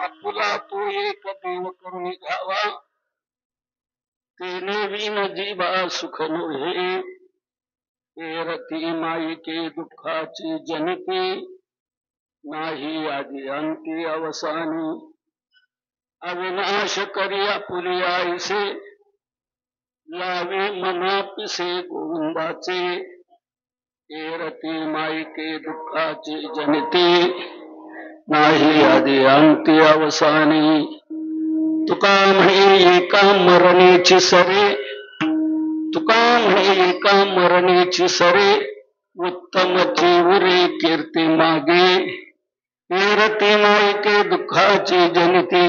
आपुला तो एक देव करून घ्यावा, तेने विन जीवा सुख नोहे. रती माईके दुःखाची जनिते, नाही आधी अंती अवसानी. अविनाश करी आपुली आईसे, लावे मना पिसे गोविंदाचे. रती माईके दुःखाची जनिते, नाही आधी अंती अवसानी. तुका म्हणे एका मरणेची सरे, तुका म्हणे एका मरणेची सरे. उत्तम चिवरे कीर्ती मागे कीर्ती मायके दुःखाची जनिती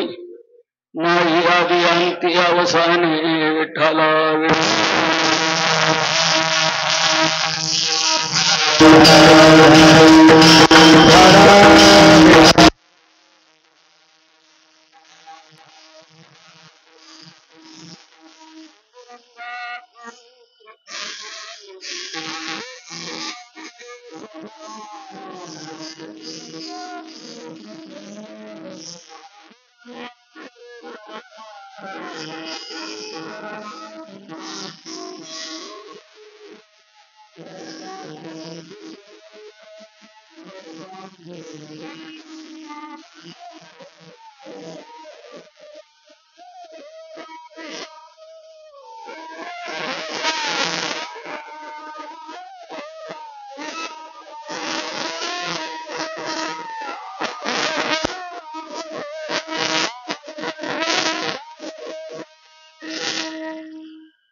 नाही आदी अंती अवसाने विठ्ठला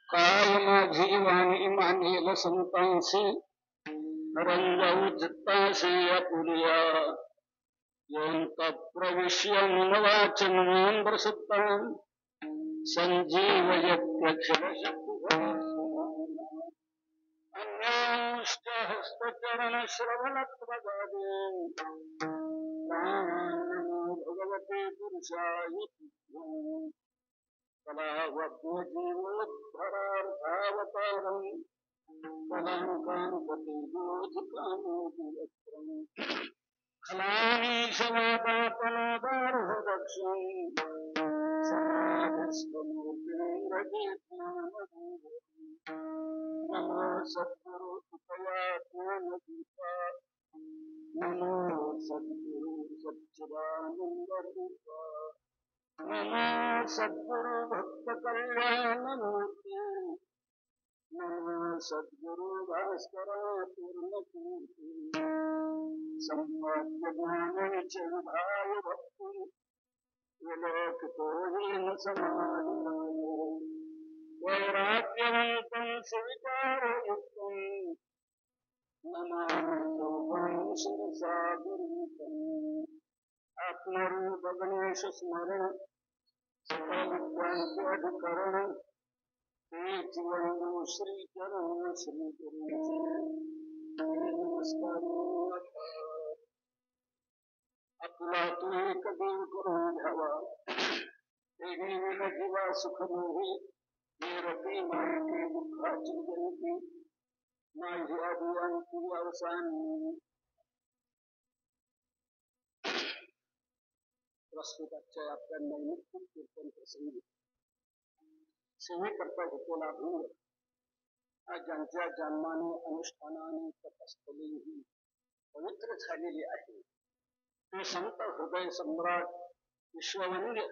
काय माझी वाणी मानेल संतांशी रंगाऊ चित्ताशी अपुरिया यंत प्रविश्य मनवाचन प्रसुत्तान संजीव अन्याष्ट हस्तचरण श्रवणत्वगादे भगवते पुरुषाय कलावज्ञजीवोद्धरार्थावतारम् कलाङ्कान्पतिबोधिकामोदिवक्त्रम् खलानीशवादापनोदार्हदक्षम् समाधिस्वमूर्तिरजीत्मानदूरम् नमो सद्गुरु कृपया ज्ञानदीपा नमो सद्गुरु सच्चिदानन्दरूपा नमो सद्गुरु भक्त कल्याण मूर्ति नमो सद्गुरु भास्कर पूर्णकीर्ति संवाद्य ज्ञान विचलभाय भक्ति विलोकितो येन समाधिताय वैराग्यवन्तं सुविचारयुक्तं नमामि योगं शिरसा गुरुतं आत्मरूप गणेश स्मरण अधिकरण श्री चरण श्री गुरु नमस्कार आपला तू एक देव करून घ्यावा वेगळी जीवा सुख मोही रती माहिती दुःखाची जयती माझी अभियांती अवसान प्रस्तुत आजच्या आपल्या नैमित्तिक कीर्तन प्रसंगी सेवेकरता घेतलेला भंग हा ज्यांच्या जन्माने अनुष्ठानाने तपस्थली ही पवित्र झालेली आहे ते संत हृदय सम्राट विश्ववंद्य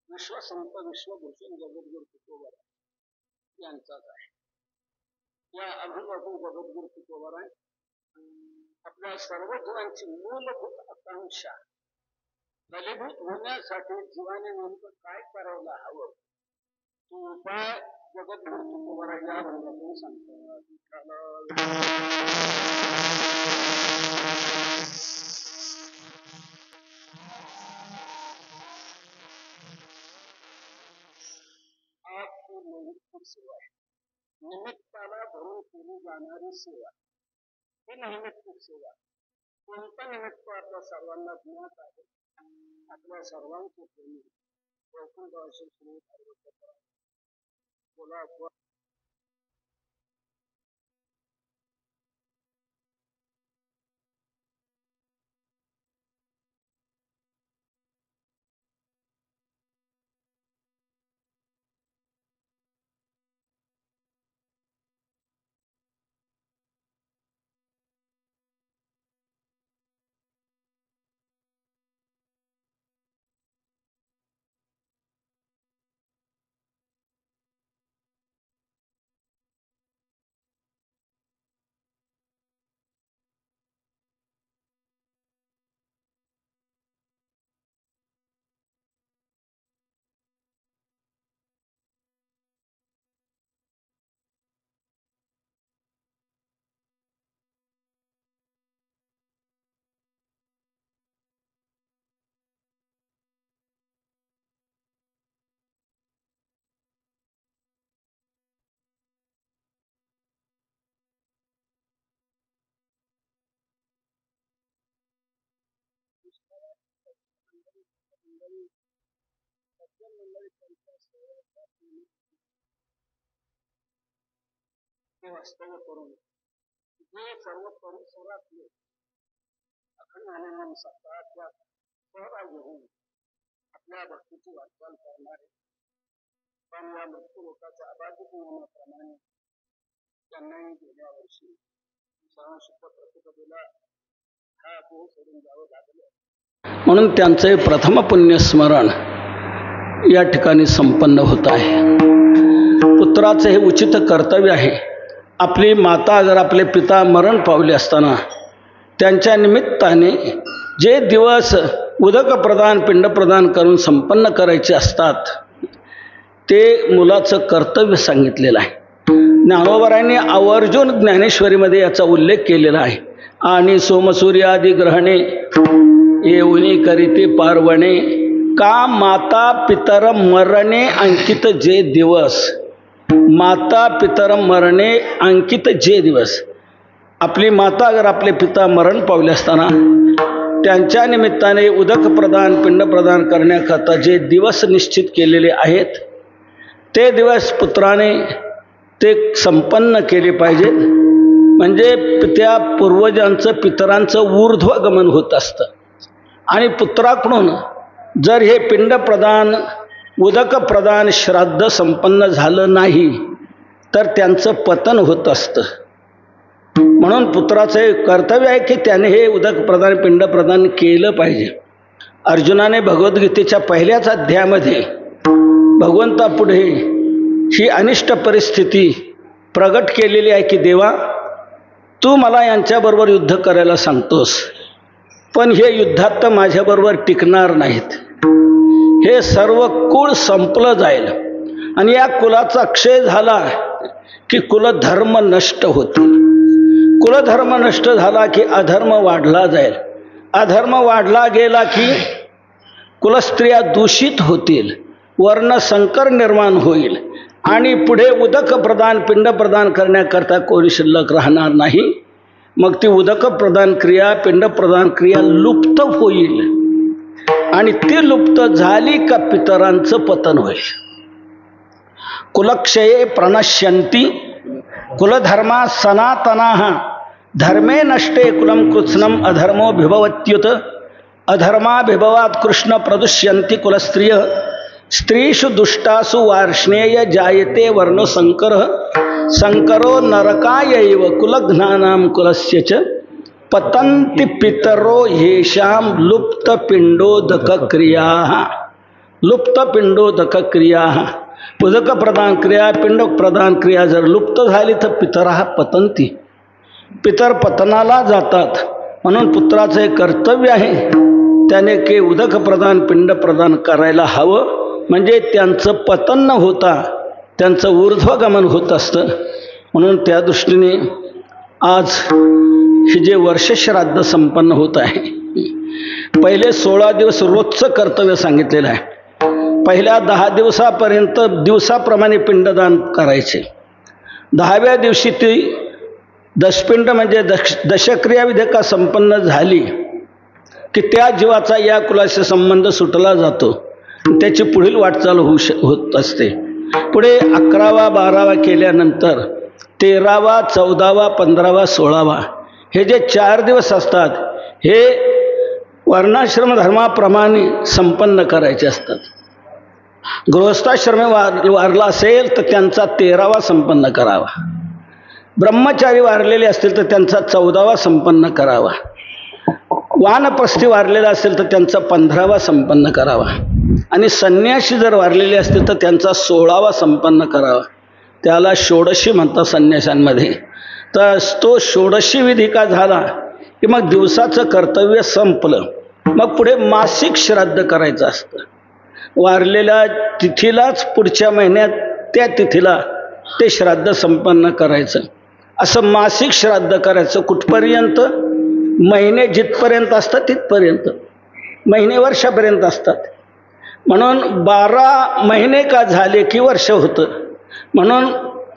विश्वसंत विश्वभूषण जगद्गुरु तुकोबार यांचाच आहे. या अभिभावू जगद्गुरु तुकोबार आपल्या सर्व जीवांची मूलभूत आकांक्षा फलीभूत होण्यासाठी जीवाने नेमकं काय करायला हवं तो उपाय जगद्गुरु तुकोबार या भागातून सांगतात. आपली नैमित्तिक सेवा आहे. निमित्ताला भरून केली जाणारी सेवा ही नैमित्तिक सेवा. कोणतं निमित्त आपल्या सर्वांना ज्ञात आहे. आपल्या सर्वांचे प्रेमी वैकुंठवासी श्री पार्वतीपुत्र बोला काही सज्जन मंडळी त्यांच्या सेवेचा ते वास्तव्य करून जे सर्व परिसरातले अखंड हनुमान सप्ताहाच्या सहभागी होऊन आपल्या भक्तीची वाटचाल करणारे पण या मृत्यू लोकाच्या अबाधित नियमाप्रमाणे त्यांनाही गेल्या वर्षी सहनशुद्ध प्रतिपदेला हा देह सोडून जावं लागलं, म्हणून त्यांचे प्रथम पुण्यस्मरण या ठिकाणी संपन्न होत आहे. पुत्राचे हे उचित कर्तव्य आहे. आपली माता अगर आपले पिता मरण पावले असताना त्यांच्या निमित्ताने जे दिवस उदक प्रदान पिंड प्रदान करून संपन्न करायचे असतात ते मुलाचं कर्तव्य सांगितलेलं आहे. ज्ञानोबरायांनी आवर्जून ज्ञानेश्वरीमध्ये याचा उल्लेख केलेला आहे. आणि सोमसूर्यादी ग्रहणे येऊनी करीते पार्वणे का माता पितर मरणे अंकित जे दिवस. माता पितर मरणे अंकित जे दिवस. आपली माता अगर आपले पिता मरण पावले असताना त्यांच्या निमित्ताने उदक प्रदान पिंड प्रदान करण्याकरता जे दिवस निश्चित केलेले आहेत ते दिवस पुत्राने ते संपन्न केले पाहिजेत. म्हणजे त्या पूर्वजांचं पितरांचं ऊर्ध्वगमन होत असतं. आणि पुत्राकडून जर हे पिंड प्रदान उदक प्रदान श्राद्ध संपन्न झालं नाही तर त्यांचं पतन होत असतं. म्हणून पुत्राचे कर्तव्य आहे की त्याने हे उदक प्रदान पिंड प्रदान केलं पाहिजे. अर्जुनाने भगवद्गीतेच्या पहिल्याच अध्यायामध्ये भगवंतापुढे ही अनिष्ट परिस्थिती प्रगट केलेली आहे की देवा तू मला यांच्याबरोबर युद्ध करायला सांगतोस पण हे युद्धात तर माझ्याबरोबर टिकणार नाहीत. हे सर्व कुळ संपलं जाईल आणि या कुलाचा क्षय झाला की कुलधर्म नष्ट होतील. कुलधर्म नष्ट झाला की अधर्म वाढला जाईल. अधर्म वाढला गेला की कुलस्त्रिया दूषित होतील. वर्णसंकर निर्माण होईल आणि पुढे उदक प्रदान पिंड प्रदान करण्याकरता कोणी शिल्लक राहणार नाही. मग ती उदक प्रदान क्रिया पिंड प्रदान क्रिया लुप्त होईल आणि ती लुप्त झाली का पितरांचं पतन होईल. कुलक्षये प्रणश्यन्ति कुलधर्मा सनातनाः धर्मे नष्टे कुलं कृत्स्नम अधर्मो भिभवत्युत अधर्माभिभवात् कृष्ण प्रदुष्यन्ति कुलस्त्रियः स्त्रीषु दुष्टासु वार्ष्णेय जायते वर्ण संकर संकरो नरकायैव कुलघ्नानां कुलस्य च पतन्ति पितरो येषां लुप्तपिंडोदक क्रियाः. लुप्तपिंडोदक क्रियाः. उदक प्रदान क्रिया पिंड प्रदान क्रिया जर लुप्त झाली तर पितरः पतन्ति. पितर पतनाला जातात. म्हणून पुत्राचे कर्तव्य आहे त्याने के उदक प्रदान पिंड प्रदान करायला हवं. म्हणजे त्यांचं पतन न होता त्यांचं ऊर्ध्वगमन होत असतं. म्हणून त्या दृष्टीने आज हे जे वर्षश्राद्ध संपन्न होत आहे पहिले 16 दिवस रोजचं कर्तव्य सांगितलेलं आहे. पहिल्या 10 दिवसापर्यंत दिवसाप्रमाणे पिंडदान करायचे. 10व्या दिवशी ती दशपिंड म्हणजे दशक्रिया विधिका संपन्न झाली की त्या जीवाचा या कुलाशी संबंध सुटला जातो. त्याची पुढील वाटचाल होत असते. पुढे 11वा 12वा केल्यानंतर 13वा 14वा 15वा 16वा हे जे 4 दिवस असतात हे वर्णाश्रम धर्माप्रमाणे संपन्न करायचे असतात. गृहस्थाश्रमी वारला असेल तर त्यांचा 13वा संपन्न करावा. ब्रह्मचारी वारलेले असतील तर त्यांचा 14वा संपन्न करावा. वानप्रस्थी वारलेला असेल तर त्यांचा 15वा संपन्न करावा. आणि संन्यासी जर वारलेले असतील तर त्यांचा 16वा संपन्न करावा. त्याला षोडशी म्हणतात संन्याशांमध्ये. तर तो षोडशी विधी का झाला की मग दिवसाचं कर्तव्य संपलं. मग पुढे मासिक श्राद्ध करायचं असतं. वारलेल्या तिथीलाच पुढच्या महिन्यात त्या तिथीला ते श्राद्ध संपन्न करायचं. असं मासिक श्राद्ध करायचं. कुठपर्यंत? महिने जिथपर्यंत असतात तिथपर्यंत. महिने वर्षापर्यंत असतात. म्हणून 12 महिने का झाले की वर्ष होतं. म्हणून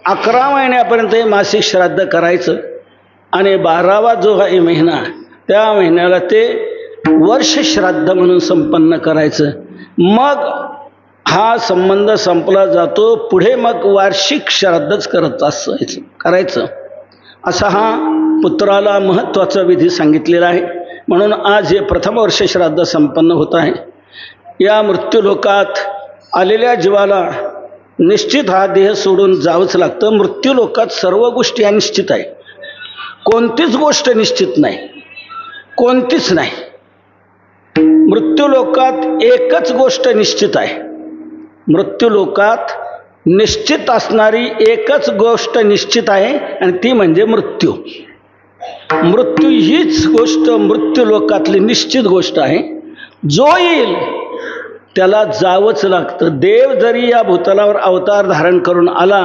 11 महिन्यापर्यंत हे मासिक श्राद्ध करायचं आणि 12वा जो आहे महिना त्या महिन्याला ते वर्ष श्राद्ध म्हणून संपन्न करायचं. मग हा संबंध संपला जातो. पुढे मग वार्षिक श्राद्धच करायचं असा हा पुत्राला महत्त्वाचा विधी सांगितलेला आहे. म्हणून आज हे प्रथम वर्ष श्राद्ध संपन्न होत आहे. या मृत्यूलोकात आलेल्या जीवाला निश्चित हा देह सोडून जावंच लागतं. मृत्यूलोकात सर्व गोष्टी अनिश्चित आहे. कोणतीच गोष्ट निश्चित नाही, कोणतीच नाही. मृत्यूलोकात एकच गोष्ट निश्चित आहे. मृत्यूलोकात निश्चित असणारी एकच गोष्ट निश्चित आहे आणि ती म्हणजे मृत्यू. मृत्यू हीच गोष्ट मृत्यूलोकातली निश्चित गोष्ट आहे. जो येईल त्याला जावंच लागतं. देव जरी या भूतलावर अवतार धारण करून आला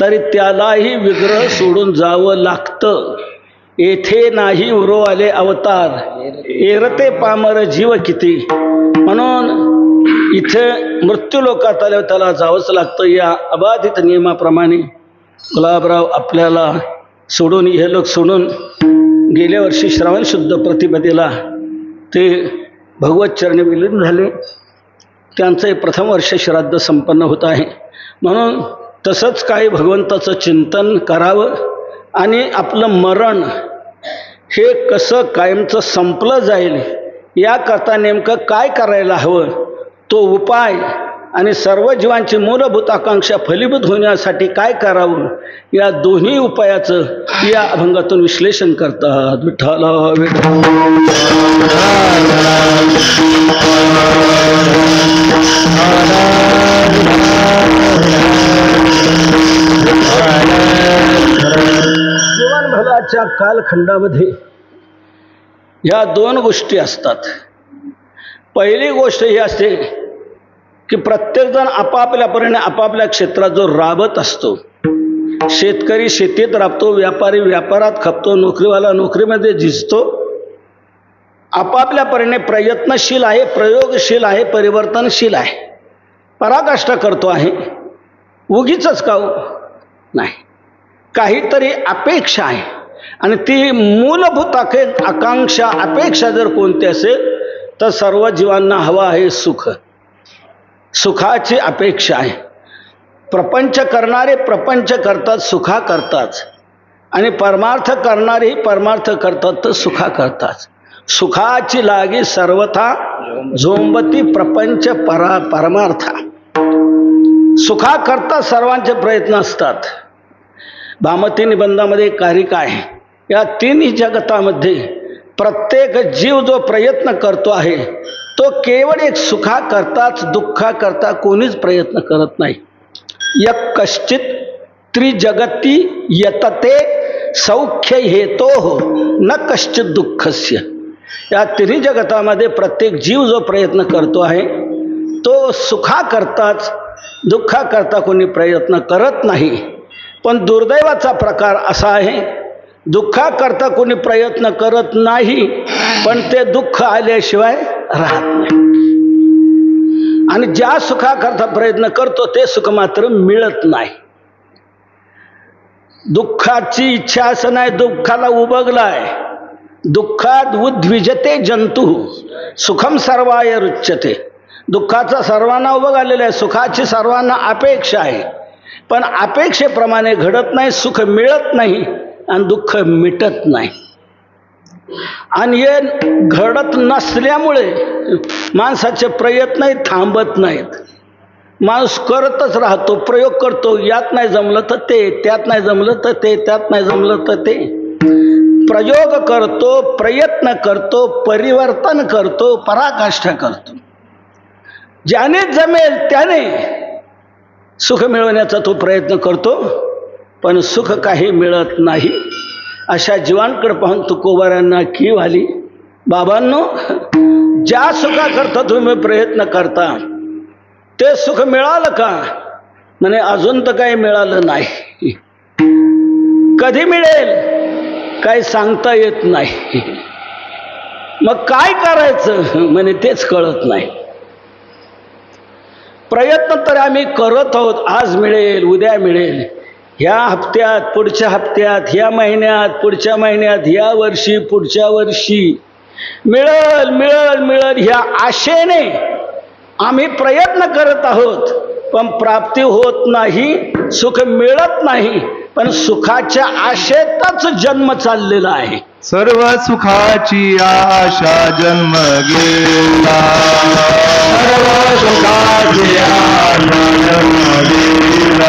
तरी त्यालाही विग्रह सोडून जावं लागतं. येथे नाही उरो आले अवतार, एरते पामर जीव किती. म्हणून इथे मृत्यूलोकात आल्यावर त्याला जावंच लागतं. या अबाधित नियमाप्रमाणे गुलाबराव आपल्याला सोडून हे लोक सोडून गेल्या वर्षी श्रावण शुद्ध प्रतिपदेला ते भगवत चरणी विलीन झाले. त्यांचं हे प्रथम वर्ष श्राद्ध संपन्न होत आहे. म्हणून तसंच काही भगवंताचं चिंतन करावं आणि आपलं मरण हे कसं कायमचं संपलं जाईल याकरता नेमकं काय करायला हवं तो उपाय आणि सर्व जीवांची मूलभूत आकांक्षा फलीभूत होण्यासाठी काय करावं या दोन्ही उपायाचं या अभंगातून विश्लेषण करतात. विठ्ठला जीवनभराच्या कालखंडामध्ये ह्या दोन गोष्टी असतात. पहिली गोष्ट ही असते की प्रत्येकजण आपापल्यापरीने आपापल्या क्षेत्रात जो राबत असतो. शेतकरी शेतीत राबतो, व्यापारी व्यापारात खपतो, नोकरीवाला नोकरीमध्ये झिजतो. आपापल्या परीने प्रयत्नशील आहे, प्रयोगशील आहे, परिवर्तनशील आहे, पराकाष्ठा करतो आहे. उगीचच का नाही, काहीतरी अपेक्षा आहे आणि ती मूलभूत आकांक्षा अपेक्षा जर कोणती असेल तर सर्व जीवांना हवा आहे सुख. सुखाची अपेक्षा आहे. प्रपंच करणारे प्रपंच करतात, सुखा करतात आणि परमार्थ करणारेही परमार्थ करतात तर सुखा करतात. सुखाची लागी सर्वथा झोंबती प्रपंच परमार्था. सुखा करता सर्वांचे प्रयत्न असतात. भामती निबंधामध्ये कारिका आहे. या तिन्ही जगतामध्ये प्रत्येक जीव जो प्रयत्न करतो आहे तो केवळ एक सुखा करताच, दुःखा करता कोणीच प्रयत्न करत नाही. यक कश्चित त्रिजगती यतते सौख्य हेतोः न कश्चित दुःखस्य. या तिन्ही जगतामध्ये प्रत्येक जीव जो प्रयत्न करतो आहे तो सुखा करताच, दुःखा करता कोणी प्रयत्न करत नाही. पण दुर्दैवाचा प्रकार असा आहे, दुःखा करता कोणी प्रयत्न करत नाही पण ते दुःख आल्याशिवाय राहत नाही. आणि ज्या सुखाकरता प्रयत्न करतो ते सुख मात्र मिळत नाही. दुःखाची इच्छा असं नाही, दुःखाला उबगलाय. दुःखात उद्विजते जंतु सुखम सर्वाय रुच्यते. दुःखाचा सर्वांना उबग आलेला आहे, सुखाची सर्वांना अपेक्षा आहे पण अपेक्षेप्रमाणे घडत नाही. सुख मिळत नाही आणि दुःख मिटत नाही. आणि हे घडत नसल्यामुळे माणसाचे प्रयत्नही थांबत नाहीत. माणूस करतच राहतो, प्रयोग करतो. यात नाही जमलं तर ते, त्यात नाही जमलं तर ते, त्यात नाही जमलं तर ते. प्रयोग करतो, प्रयत्न करतो, परिवर्तन करतो, पराकाष्ठा करतो. ज्याने जमेल त्याने सुख मिळवण्याचा तो प्रयत्न करतो पण सुख काही मिळत नाही. अशा जीवांकडे पाहून तुकोबारांना कीव आली. बाबांनो, ज्या सुखाकरता तुम्ही प्रयत्न करता ते सुख मिळालं का? म्हणे अजून तर काही मिळालं नाही. कधी मिळेल काही सांगता येत नाही. मग काय करायचं म्हणे तेच कळत नाही. प्रयत्न तर आम्ही करत आहोत, आज मिळेल, उद्या मिळेल, ह्या हप्त्यात, पुढच्या हप्त्यात, ह्या महिन्यात, पुढच्या महिन्यात, ह्या वर्षी, पुढच्या वर्षी मिळेल मिळेल मिळेल ह्या आशेने आम्ही प्रयत्न करत आहोत पण प्राप्ती होत नाही, सुख मिळत नाही, पण सुखाच्या आशेतच जन्म चाललेला आहे. सर्व सुखाची आशा जन्म गेला, सर्व सुखाची आशा जन्म गेला.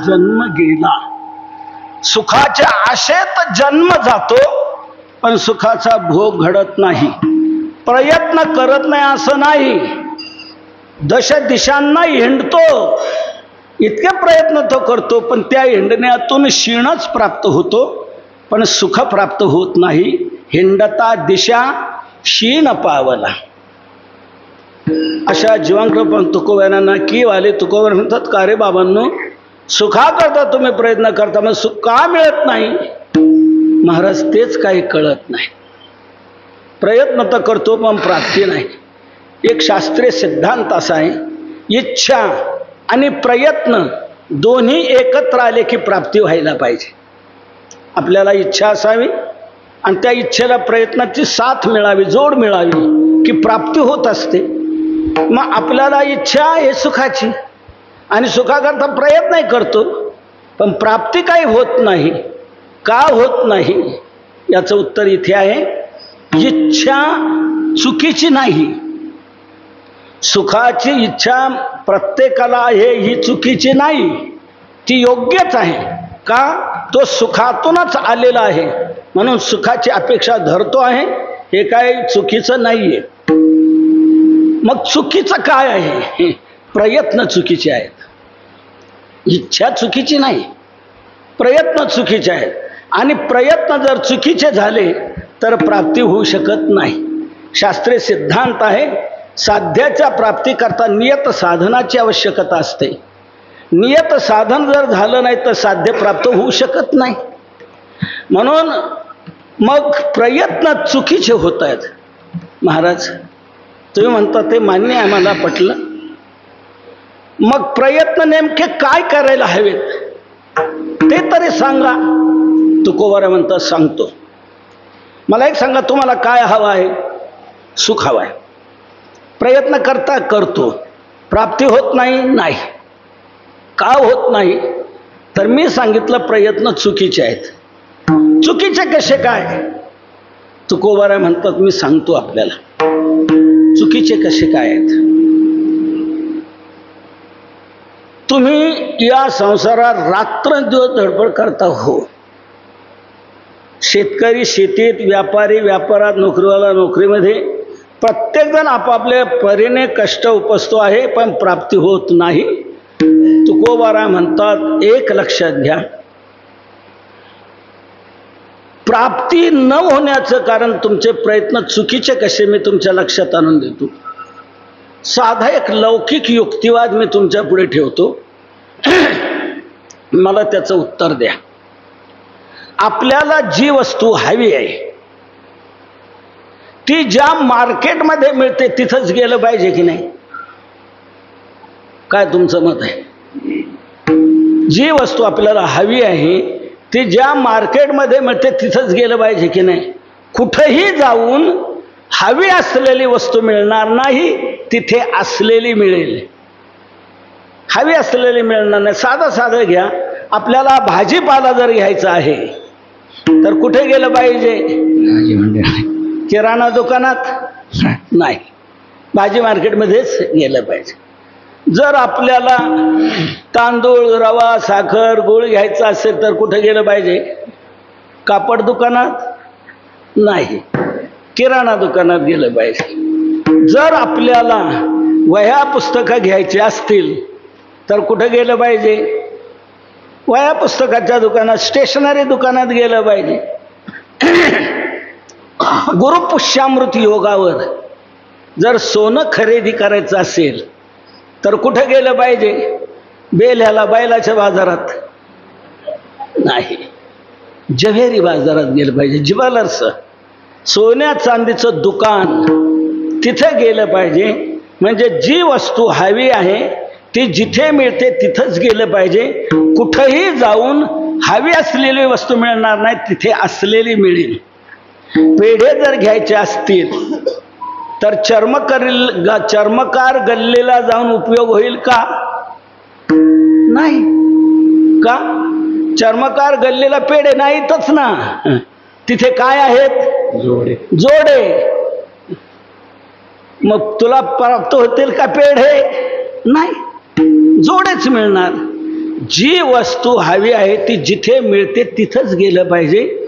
जन्म गेला, सुखाच्या आशेत जन्म जातो पण सुखाचा भोग घडत नाही. प्रयत्न करत नाही असं नाही, दश दिशांना हिंडतो, इतके प्रयत्न तो करतो पण त्या हिंडण्यातून क्षीणच प्राप्त होतो पण सुख प्राप्त होत नाही. हिंडता दिशा क्षीण पावला. अशा जीवांकडे पण तुकोबारांना की वाले तुकोबार म्हणतात, का रे बाबांनो, सुखा करता तुम्ही प्रयत्न करता मग सुख का मिळत नाही? महाराज तेच काही कळत नाही. प्रयत्न तर करतो पण प्राप्ती नाही. एक शास्त्रीय सिद्धांत असा आहे, इच्छा आणि प्रयत्न दोन्ही एकत्र आले की प्राप्ती व्हायला पाहिजे. आपल्याला इच्छा असावी आणि त्या इच्छेला प्रयत्नाची साथ मिळावी, जोड मिळावी की प्राप्ती होत असते. मग आपल्याला इच्छा आहे सुखाची आणि सुखाकरता प्रयत्न करतो पण प्राप्ती काही होत नाही. का होत नाही याचं उत्तर इथे आहे, इच्छा चुकीची नाही. सुखाची इच्छा प्रत्येकाला आहे ही चुकीची नाही, ती योग्यच आहे. का? तो सुखातूनच आलेला आहे म्हणून सुखाची अपेक्षा धरतो आहे, हे काय चुकीचं नाहीये. मग चुकीचं काय आहे? प्रयत्न चुकीचे आहेत. इच्छा चुकीची नाही, प्रयत्न चुकीचे आहेत. आणि प्रयत्न जर चुकीचे झाले तर प्राप्ती होऊ शकत नाही. शास्त्रीय सिद्धांत आहे, साध्याच्या प्राप्तीकरता नियत साधनाची आवश्यकता असते. नियत साधन जर झालं नाही तर साध्य प्राप्त होऊ शकत नाही. म्हणून मग प्रयत्न चुकीचे होत आहेत. महाराज तुम्ही म्हणता ते मान्य आहे, मला पटलं. मग प्रयत्न नेमके काय करायला हवेत ते तरी सांगा. तुकोबार म्हणतात, सांगतो. मला एक सांगा, तुम्हाला काय हवं आहे? सुख हवं आहे. प्रयत्न करतो, प्राप्ती होत नाही. नाही का होत नाही? तर मी सांगितलं प्रयत्न चुकीचे आहेत. चुकीचे कसे काय? तुकोबार म्हणतात, मी सांगतो आपल्याला चुकीचे कसे काय आहेत. तुम्ही या संसारात रात्रंदिवस धडपड करता हो. शेतकरी शेतीत, व्यापारी व्यापारात, नोकरीवाला नोकरीमध्ये, प्रत्येकजण आपापल्या परीने कष्ट उपसतो आहे पण प्राप्ती होत नाही. तुकोबारा म्हणतात, एक लक्षात घ्या, प्राप्ती न होण्याचं कारण तुमचे प्रयत्न चुकीचे कसे मी तुमच्या लक्षात आणून देतो. साधा एक लौकिक युक्तिवाद मी तुमच्या पुढे ठेवतो, मला त्याचं उत्तर द्या. आपल्याला जी वस्तू हवी आहे ती ज्या मार्केटमध्ये मिळते तिथंच गेलं पाहिजे की नाही? काय तुमचं मत आहे? जी वस्तू आपल्याला हवी आहे ती ज्या मार्केटमध्ये मिळते तिथंच गेलं पाहिजे की नाही? कुठेही जाऊन हवी असलेली वस्तू मिळणार नाही, तिथे असलेली मिळेल. हवी असलेली मिळणार नाही. साधं घ्या, आपल्याला भाजीपाला जर घ्यायचा आहे तर कुठे गेलं पाहिजे? किराणा दुकानात नाही, भाजी मार्केटमध्येच गेलं पाहिजे. जर आपल्याला तांदूळ, रवा, साखर, गूळ घ्यायचा असेल तर कुठे गेलं पाहिजे? कापड दुकानात? नाही, किराणा दुकानात गेलं पाहिजे. जर आपल्याला वह्या पुस्तकं घ्यायची असतील तर कुठे गेलं पाहिजे? वह्या पुस्तकाच्या दुकानात, स्टेशनरी दुकानात गेलं पाहिजे. गुरुपुष्यामृत योगावर जर सोनं खरेदी करायचं असेल तर कुठे गेलं पाहिजे? बेल्याला, बैलाच्या बाजारात? नाही, जव्हेरी बाजारात गेलं पाहिजे. ज्वेलर्स, सोन्या चांदीचं दुकान, तिथे गेलं पाहिजे. म्हणजे जी वस्तू हवी आहे ती जिथे मिळते तिथंच गेलं पाहिजे. कुठंही जाऊन हवी असलेली वस्तू मिळणार नाही, तिथे असलेली मिळेल. पेढे जर घ्यायचे असतील तर चर्मकार गल्लीला जाऊन उपयोग होईल का? नाही. का? चर्मकार गल्लीला पेढे नाहीतच ना. तिथे काय आहेत? जोडे. मग तुला प्राप्त होतील का पेढे? नाही, जोडेच मिळणार. जी वस्तू हवी आहे ती जिथे मिळते तिथंच गेलं पाहिजे.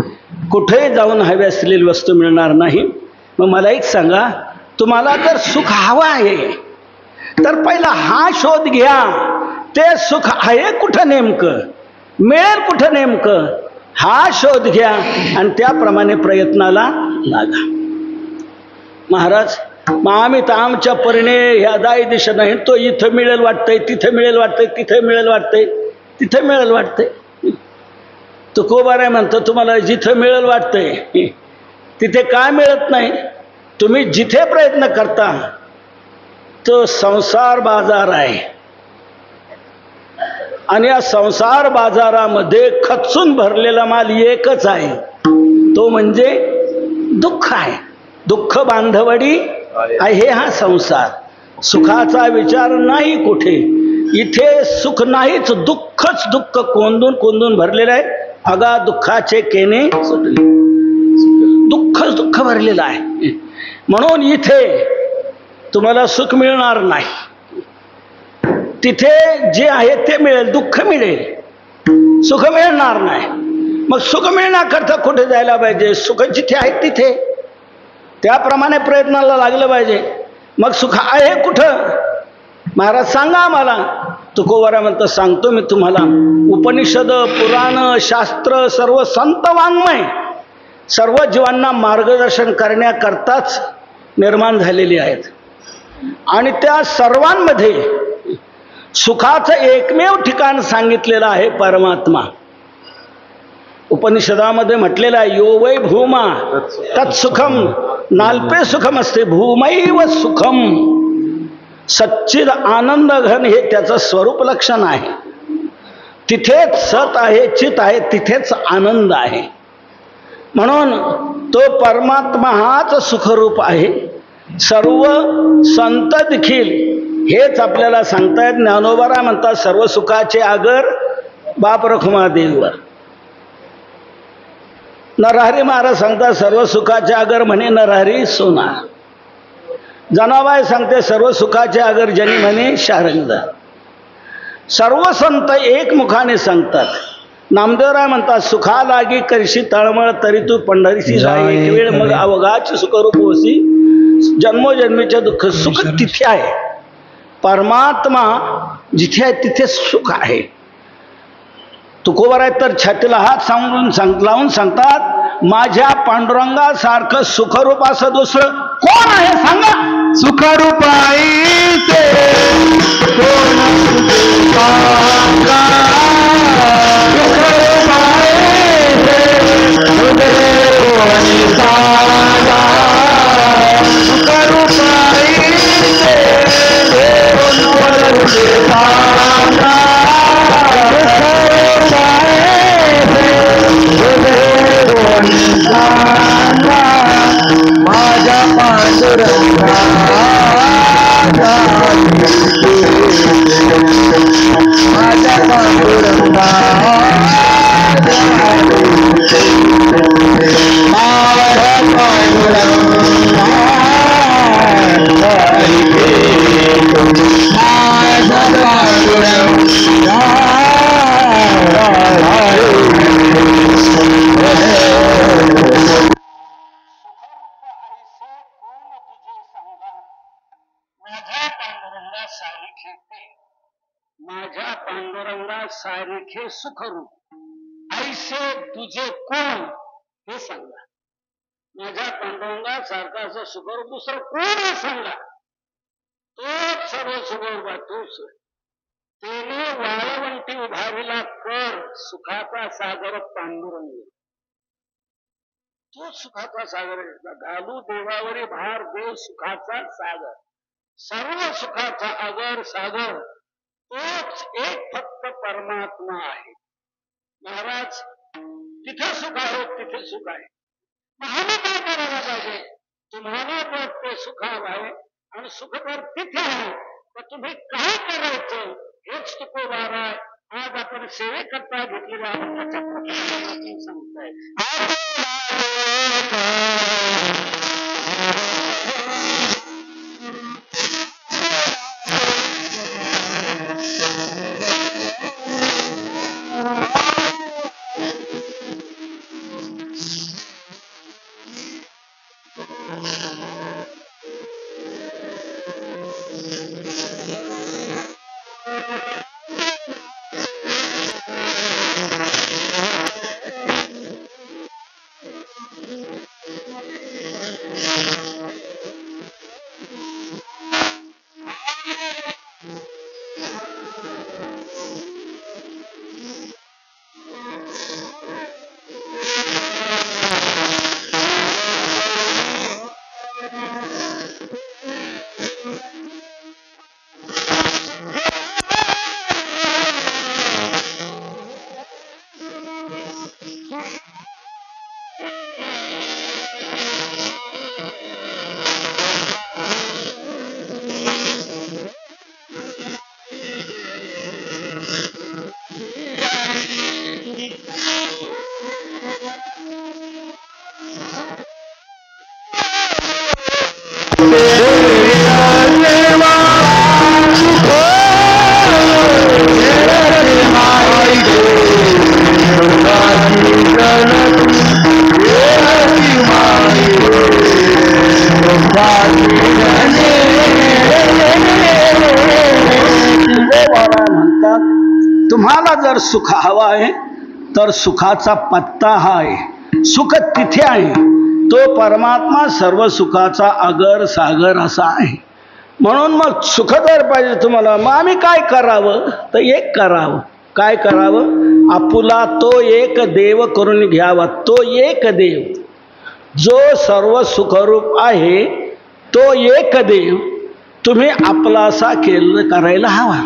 कुठेही जाऊन हवी असलेली वस्तू मिळणार नाही. मग मला एक सांगा, तुम्हाला जर सुख हवं आहे तर पहिला हा शोध घ्या, ते सुख आहे कुठं नेमकं, मिळेल कुठं नेमकं, हा शोध घ्या आणि त्याप्रमाणे प्रयत्नाला लागा. महाराज, मग आम्ही तर आमच्या परीने ह्या दाई दिशा नाही, तो इथं मिळेल वाटतंय, तिथं मिळेल वाटतंय, तिथं मिळेल वाटतंय, तिथं मिळेल वाटतंय. तुकोबाराय म्हणतो तुम्हाला जिथं मिळेल वाटतंय तिथे काय मिळत नाही. तुम्ही जिथे प्रयत्न करता तो संसार बाजार आहे आणि या संसार बाजारामध्ये खचून भरलेला माल एकच आहे, तो म्हणजे दुःख आहे. दुःख बांधवडी आहे हा संसार. सुखाचा विचार नाही कुठे. इथे सुख नाहीच, दुःखच दुःख कोंदून कोंदून भरलेलं आहे. अगा दुःखाचे केने सुटले, दुःखच दुःख भरलेलं आहे. म्हणून इथे तुम्हाला सुख मिळणार नाही. तिथे जे आहे ते मिळेल, दुःख मिळेल, सुख मिळणार नाही. मग सुख मिळण्याकरता कुठे जायला पाहिजे? सुख जिथे आहे तिथे, त्याप्रमाणे प्रयत्नाला लागलं पाहिजे. मग सुख आहे कुठं? महाराज सांगा मला. तुकोबारा म्हणतो, सांगतो मी तुम्हाला. उपनिषद, पुराण, शास्त्र, सर्व संत वाङ्मय सर्व जीवांना मार्गदर्शन करण्याकरताच निर्माण झालेली आहेत. आणि त्या सर्वांमध्ये सुखाचं एकमेव ठिकाण सांगितलेलं आहे परमात्मा. उपनिषदामध्ये म्हटलेलं आहे, यो वै भूमा तत्सुखम नाल्पे सुखम असते भूमैव सुखम. सच्चिद आनंद घन हे त्याचं स्वरूप लक्षण आहे. तिथेच सत आहे, चित आहे, तिथेच आनंद आहे. म्हणून तो परमात्मा हाच सुखरूप आहे. सर्व संत देखील हेच आपल्याला सांगतायत. ज्ञानोबारा म्हणतात, सर्व सुखाचे आगर बाप रखुमादेवर. नरहरी महाराज सांगतात, सर्व सुखाचे आगर म्हणे नरहरी सोना. जनाबाई सांगते, सर्व सुखाचे आगर जनी म्हणे शारंगदा. सर्व संत एकमुखाने सांगतात. नामदेवराय म्हणतात, सुखा लागी करशी तळमळ तरी तू पंढरीशी जाय एक वेळ मग अवघाची सुखरूप होसी जन्मोजन्मीचे दुःख. सुख तिथे आहे, परमात्मा जिथे आहे तिथे सुख आहे. तुकोबाराय तर छातीला हात लावून सांगतात, माझ्या पांडुरंगासारखं सुखरूप असं दुसरं कोण आहे सांगा. सुखरूप आईचे कोण सांगा. सुखरूप आईचे कोणी सांगा. सुखरूप आईचे कोण सांगा. सुखरूप आईचे कोणी सांगा. माझ्या पांडुरंगा माझ्या पांडुरंगा माझ्या पांडुरंगा माझ्या पांडुरंगा सारिखे ते, माझ्या पांडुरंगा सारिखे सुखरूप ऐसे तुझे कोण हे सांगा. माझ्या पांडुरंगा सारखा असं सुखरूप दुसरं कोण सांगा. तोच सर्व सुखरूप तूच. तेने वाळवंटी उभारला कर सुखाचा सागर पांडुरंग. तो सुखाचा सागर आहे. घालू देवावरी भार देव सुखाचा सागर. सर्व सुखाचा अगर सागर तोच एक फक्त परमात्मा आहे. महाराज तिथे सुख आहे, तिथे सुख आहे. आम्ही काय करायला पाहिजे. तुम्हाला तर ते सुख आहे आणि सुख तर तिथे आहे, तर तुम्ही काय करायचं हेच तुकोबार आहे. आज आपण सेवेकरता घेतलेल्या त्याच्या प्रकारातून सांगताय. तुम्हाला जर सुख हवा आहे तर सुखाचा पत्ता हा आहे. सुख तिथे आहे. तो परमात्मा सर्व सुखाचा अगर सागर असा आहे. म्हणून मग सुख जर पाहिजे तुम्हाला, मग आम्ही काय करावं तर एक करावं. काय करावं. आपुला तो एक देव करून घ्यावा. तो एक देव जो सर्व सुखरूप आहे, तो एक देव तुम्ही आपलासा करायला हवा.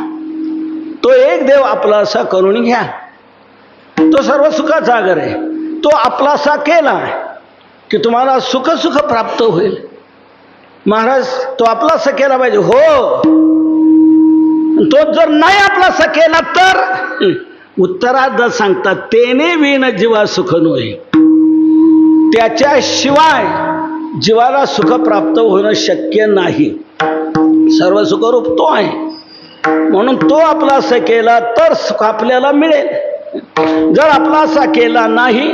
तो एक देव आपलासा करून घ्या. तो सर्व सुखाचा सागर आहे. तो आपलासा केला की तुम्हाला सुख सुख प्राप्त होईल. महाराज तो आपलासा केला पाहिजे. हो, तो जर नाही आपलासा केला तर उत्तरार्ध सांगतात तेने विण जीवा सुख नोहे. त्याच्याशिवाय जीवाला सुख प्राप्त होणं शक्य नाही. सर्व सुखरूप तो आहे. म्हणून तो आपलासा केला तर सुख आपल्याला मिळेल. जर आपलासा केला नाही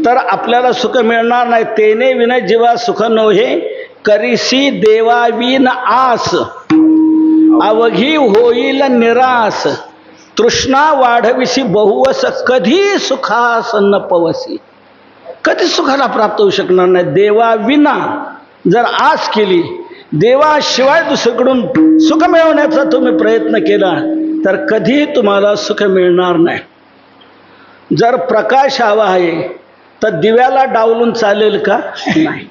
तर आपल्याला सुख मिळणार नाही. तेने विन जीवा सुख नोहे करीसी देवा विन आस. अवघी होईल निरास. तृष्णा वाढविसी बहुवस कधी सुखास न पवसी. कधी सुखाला प्राप्त होऊ शकणार नाही. देवा विना जर आस केली, देवाशिवाय दुसरीकडून सुख मिळवण्याचा तुम्ही प्रयत्न केला तर कधी तुम्हाला सुख मिळणार नाही. जर प्रकाश हवा आहे तर दिव्याला डावलून चालेल का. नाही.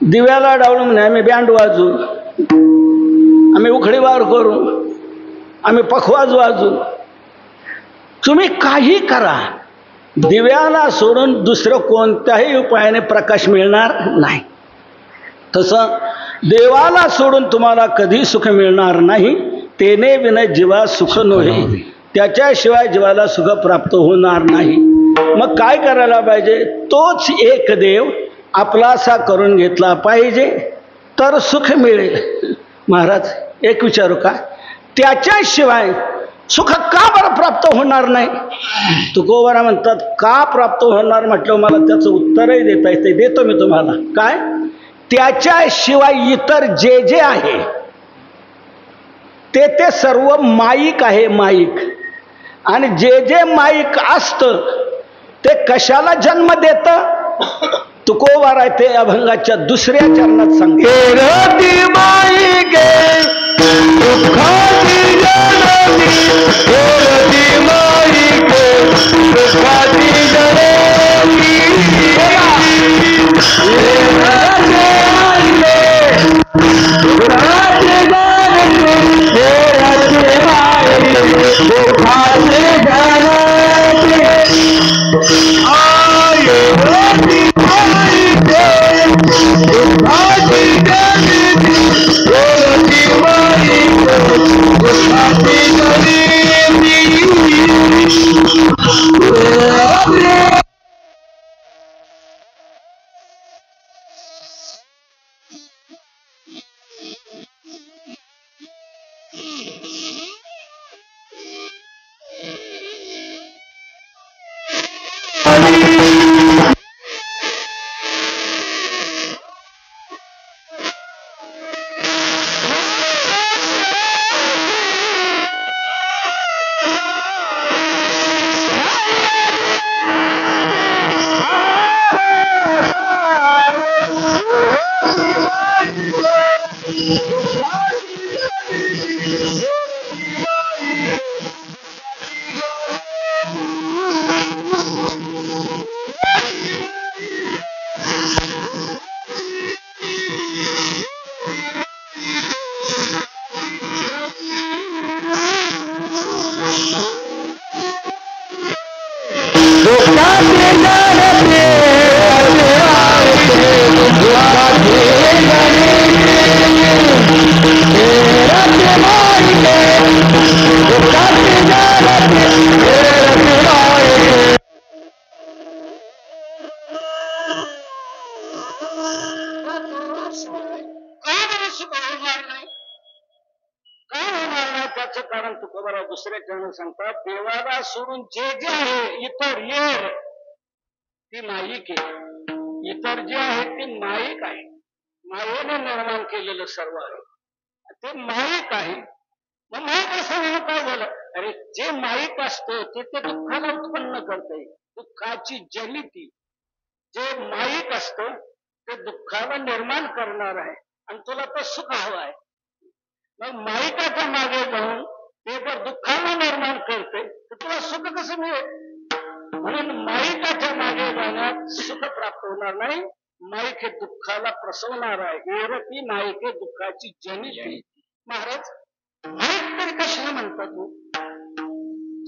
दिव्याला डावलून नाही. आम्ही बँड वाजू, आम्ही उखडीवार करू, आम्ही पखवाज वाजू, तुम्ही काही करा, दिव्याला सोडून दुसरं कोणत्याही उपायाने प्रकाश मिळणार नाही. तसं देवाला सोडून तुम्हाला कधी सुख मिळणार नाही. तेने विन जीवा सुख नोहे. त्याच्याशिवाय जीवाला सुख प्राप्त होणार नाही. मग काय करायला पाहिजे. तोच एक देव आपलासा करून घेतला पाहिजे तर सुख मिळेल. महाराज एक विचारू का. त्याच्याशिवाय सुख का बरं प्राप्त होणार नाही. तुकोबारा म्हणतात का प्राप्त होणार म्हटलं मला त्याचं उत्तरही देता येते. देतो मी तुम्हाला. काय. त्याच्याशिवाय इतर जे जे आहे ते ते सर्व माईक आहे, माईक. आणि जे जे माईक असतं ते कशाला जन्म देतं? तुकोबार आहे ते अभंगाच्या दुसऱ्या चरणात सांगते. कारण तुकोबाराव दुसऱ्या चरणात सांगतात, देवाला सोडून जे जे आहे इतर येर ती माईक आहे. इतर जे आहे ती माईक आहे. मायेने निर्माण केलेलं सर्व आहे ते माईक आहे. मग माईक असं काय झालं? अरे जे माईक असतं ते दुःखाला उत्पन्न करते, दुःखाची जनिती. जे माईक असतं ते दुःखाला निर्माण करणार आहे आणि तुला तर सुख हवं आहे. मग माईकाच्या मागे जाऊन ते जर दुःखाला निर्माण करते तर तुला सुख कसं मिळेल? म्हणून माईकाच्या मागे जाण्यात सुख प्राप्त होणार नाही. माईक हे दुःखाला प्रसवणार आहे. एरती माईक हे दुःखाची जनिती. महाराज माईक तरी कशाला म्हणतात?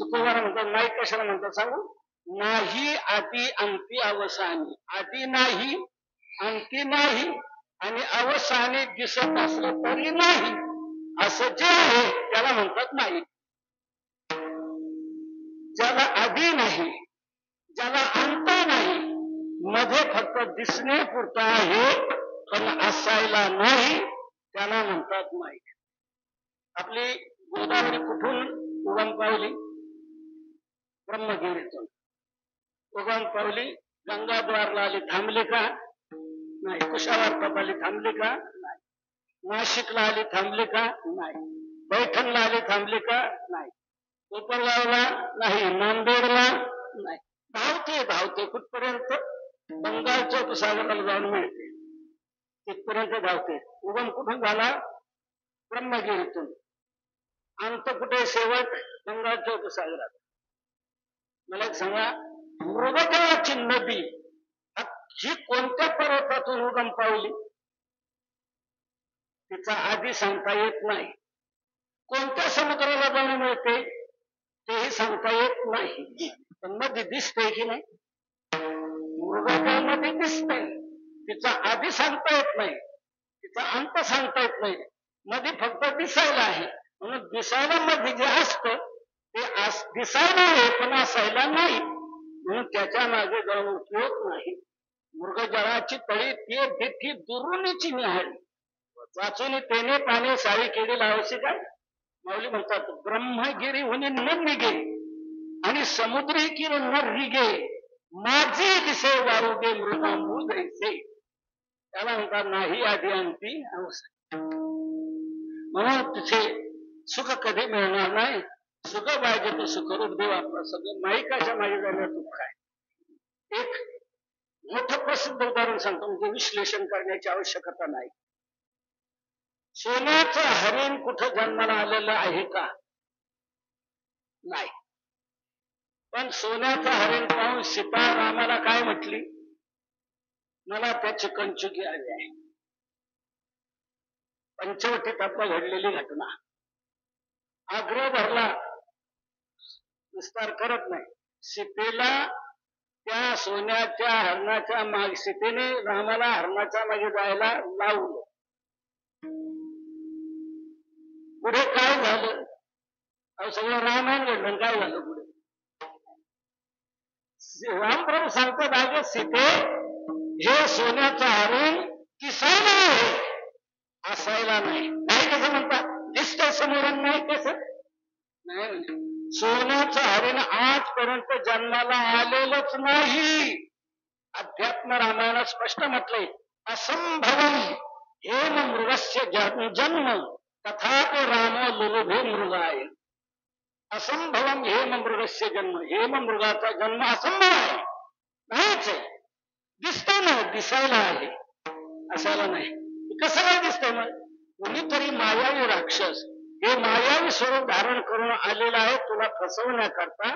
तुकोबार म्हणतात माईक कशाला म्हणतात सांगू? नाही आधी अंती अवसानी. आधी नाही, अंती नाही आणि अवसानी दिसत असलं तरी नाही असं जे आहे त्याला म्हणतात माईक. ज्याला आधी नाही, ज्याला अंत नाही, मध्ये फक्त दिसणे पुरता आहे पण असायला नाही, त्याला म्हणतात माईक. आपली गोदावरी कुठून उगम पावली? ब्रह्मगिरीतून उगम पावली. गंगाद्वारला आली, थांबली का? नाही. कुशावर्तात आली, थांबली का? नाही. नाशिकला आली, थांबली का? नाही. पैठणला आली, थांबली का? नाही. कोपरगावला नाही. नांदेडला नाही. धावते कुठपर्यंत? बंगालच्या उपसागराला जाऊन मिळते, तिथपर्यंत धावते. उगम कुठून झाला? ब्रह्मगिरीतून. अंत कुठे? शेवट बंगालच्या उपसागरात. मला एक सांगा, मृगजळाची नदी ही कोणत्या पर्वतातून उगम पावली? तिचा आधी सांगता येत नाही. कोणत्या समुद्राला जाऊन मिळते तेही सांगता येत नाही. पण नदी दिसते की नाही? मृगजळ नदी दिसते, तिचा आधी सांगता येत नाही, तिचा अंत सांगता येत नाही. नदी फक्त दिसायला आहे. म्हणून दिसायला नदी जे असतं ते दिसायला आहे पण असायला नाही. म्हणून त्याच्या मागे जाऊन उपयोग नाही. मृगजळाची तळी ते भीती दुरुनीची निहाळी, वाचून तेने पाणी साळी केली आवश्यक आहे. माऊली म्हणतात ब्रह्मगिरी होणे न निघे आणि समुद्री किरण न रिगे, माझे दिसे वारुगे मृगांबू जैसे. त्याला म्हणतात नाही आधी अंती अवस्था. म्हणून तिथे सुख कधी मिळणार नाही. सुख पाहिजे तर सुखरूप देव आपलं सगळं माईकाच्या मागे जाण्यात दुःख आहे. एक मोठं प्रसिद्ध उदाहरण सांगतो, म्हणजे विश्लेषण करण्याची आवश्यकता नाही. सोन्याचं हरिण कुठं जन्माला आलेलं आहे का? नाही. पण सोन्याचं हरिण पाहून सीता रामाला काय म्हटली? मला त्याची कंचुकी आली आहे. पंचवटीत आपला घडलेली घटना. आग्रह धरला, विस्तार करत नाही. सीतेला त्या सोन्याच्या हरणाच्या मागे, सीतेने रामाला हरणाच्या मागे जायला लावलं. पुढे काय झालं? सगळं रामायण घडलं. काय झालं पुढे? रामप्रभू सांगतात आहे सीते, हे सोन्याचं हरिण दिसायला आहे, असायला नाही. नाही कसं म्हणतात? दिसतं समोरून, नाही कसं नाही. सोन्याचं हरिण आजपर्यंत जन्माला आलेलंच नाही. अध्यात्म रामायणात स्पष्ट म्हटलंय, असंभवम हेम मृगस्य जन्म तथापि रामो लुलुभे मृगाय. असंभवम हेम मृगस्य जन्म, हेम मृगाचा जन्म असंभव आहे, नाहीच आहे. दिसतो ना, दिसायला आहे, असायला नाही. कसं काय दिसतंय? मग कोणीतरी मायावी राक्षस हे मायावी स्वरूप धारण करून आलेला आहे तुला फसवण्याकरता.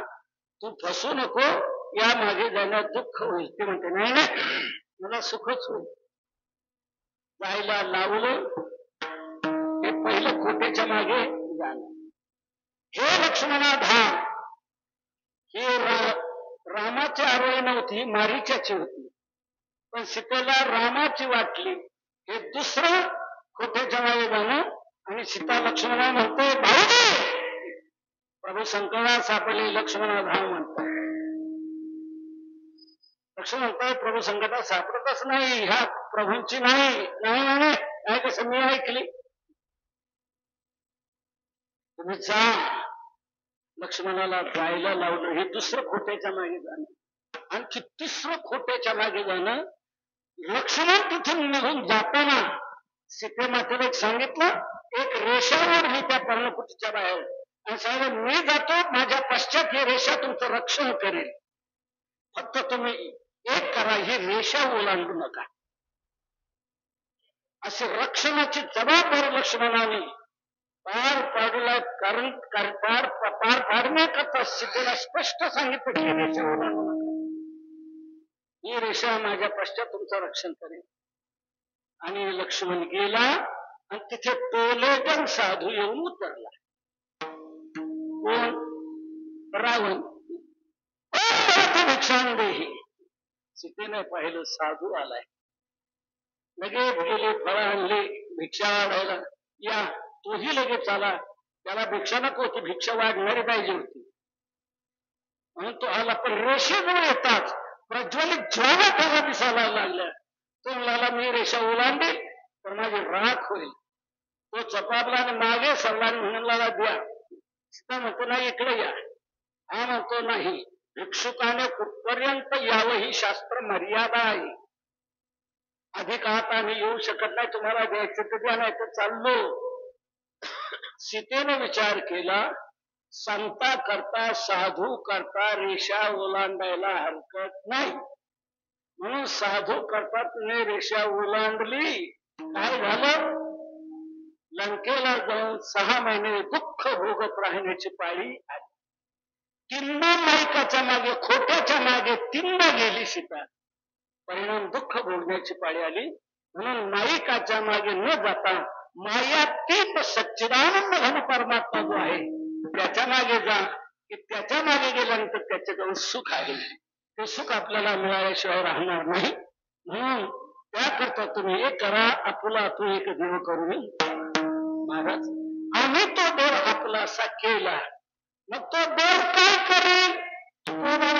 तू फसू नको, या मागे जाण्यात दुःख होईल. ते म्हणते नाही नाही, मला सुखच होईल. जायला लावलं, हे पहिलं खोट्याच्या मागे जाणं. हे लक्ष्मणा धाम, ही रामाची आरोळी नव्हती, मारीच्याची होती. पण सीतेला रामाची वाटली. हे दुसरं खोट्याच्या मागे जाणं. आणि सीता लक्ष्मणा म्हणते भाऊ, प्रभू शंकरा सापडले लक्ष्मणा धाम म्हणतात. लक्ष्मण म्हणतात प्रभू संकटात सापडतच नाही, ह्या प्रभूंची नाही. नाही कसं मी ऐकली. तुम्ही जा. लक्ष्मणाला जायला लावलं. हे दुसरं खोट्याच्या मागे जाणं. आणखी तिसरं खोट्याच्या मागे जाणं. लक्ष्मण तिथून निघून जाताना सीतेमातेला एक सांगितलं, एक रेषावर मी त्या पर्णकुटीच्या बाहेर, आणि सांगितलं मी जातो, माझ्या पश्चात ही रेषा तुमचं रक्षण करेल. फक्त तुम्ही एक करा, ही रेषा ओलांडू नका. अशी रक्षणाची जबाबदारी लक्ष्मणाने पार पाडला. कारण पार पाडण्याकरता सीतेला स्पष्ट सांगितलं की रेषा ओलांडू नका. ही रेषा माझ्या पश्चात तुमचं रक्षण करेल. आणि लक्ष्मण गेला आणि तिथे टोलेजन साधू येऊन उतरला. कोण? रावण. भिक्षांदेही. सीतेने पाहिलं साधू आलाय. लगेच गेले, फळं आणले, भिक्षा वाढायला. या तोही लगेच आला. त्याला भिक्षा नको होती, भिक्षा वाढणारी पाहिजे होती म्हणून तो आला. पण रेषेजवळ येताच प्रज्वलित ज्वाला त्याला दिसायला लागल्या. तो म्हणाला मी रेषा ओलांडली तर माझी राख होईल. तो चपापला आणि मागे सरला म्हणाला द्या. सीता म्हणतो नाही, इकडे या. हा म्हणतो नाही, भिक्षुकाने कुठपर्यंत यावं ही शास्त्र मर्यादा आहे. अधिक आत आम्ही येऊ शकत नाही, तुम्हाला द्यायचं तर द्या, नाही तर चाललो. सीतेने विचार केला, संता करता साधू करता रेषा ओलांडायला हरकत नाही. म्हणून साधू करता तिने रेषा ओलांडली. काय झालं? लंकेला जाऊन 6 महिने दुःख भोगत राहण्याची पाळी आली. तिंबा माईकाच्या मागे, खोट्याच्या मागे तिंबा गेली सीता. परिणाम दुःख भोगण्याची पाळी आली. म्हणून माईकाच्या मागे न जाता मायातीत सच्चिदानंद घन परमात्मा जो आहे त्याच्या मागे जा, की त्याच्या मागे गेल्यानंतर त्याच्याजवळ सुख आहे. ते सुख आपल्याला मिळाल्याशिवाय राहणार नाही. म्हणून त्याकरता तुम्ही एक करा, आपला तू एक देव करून महाराज. आम्ही तो देव आपला असा केला. मग तो देव काय करेल? तो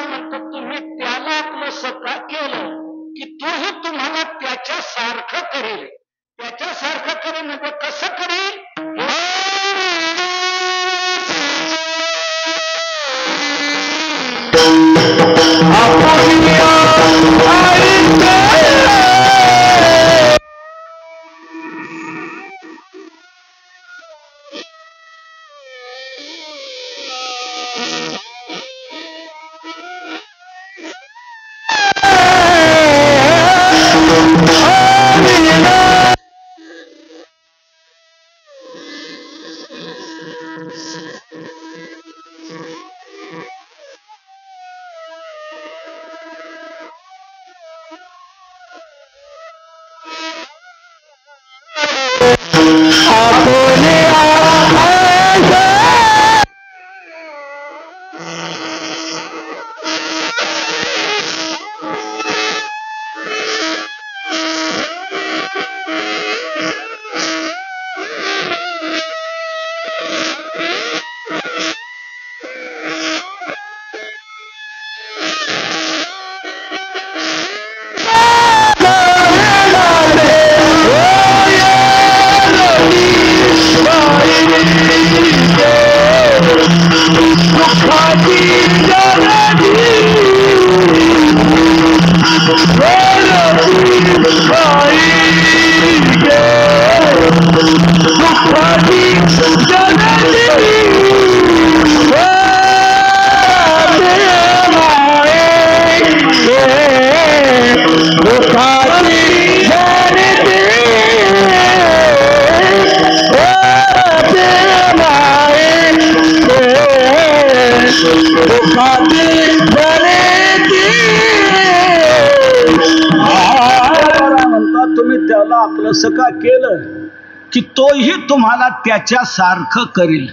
म्हणतो तुम्ही त्याला आपलं सका केलं की तोही तुम्हाला त्याच्यासारखं करेल. त्याच्यासारखं करेल म्हणजे कसं करेल? आपण तुम्ही त्याला आपलंसं का केलं की तोही तुम्हाला त्याच्यासारखं करील.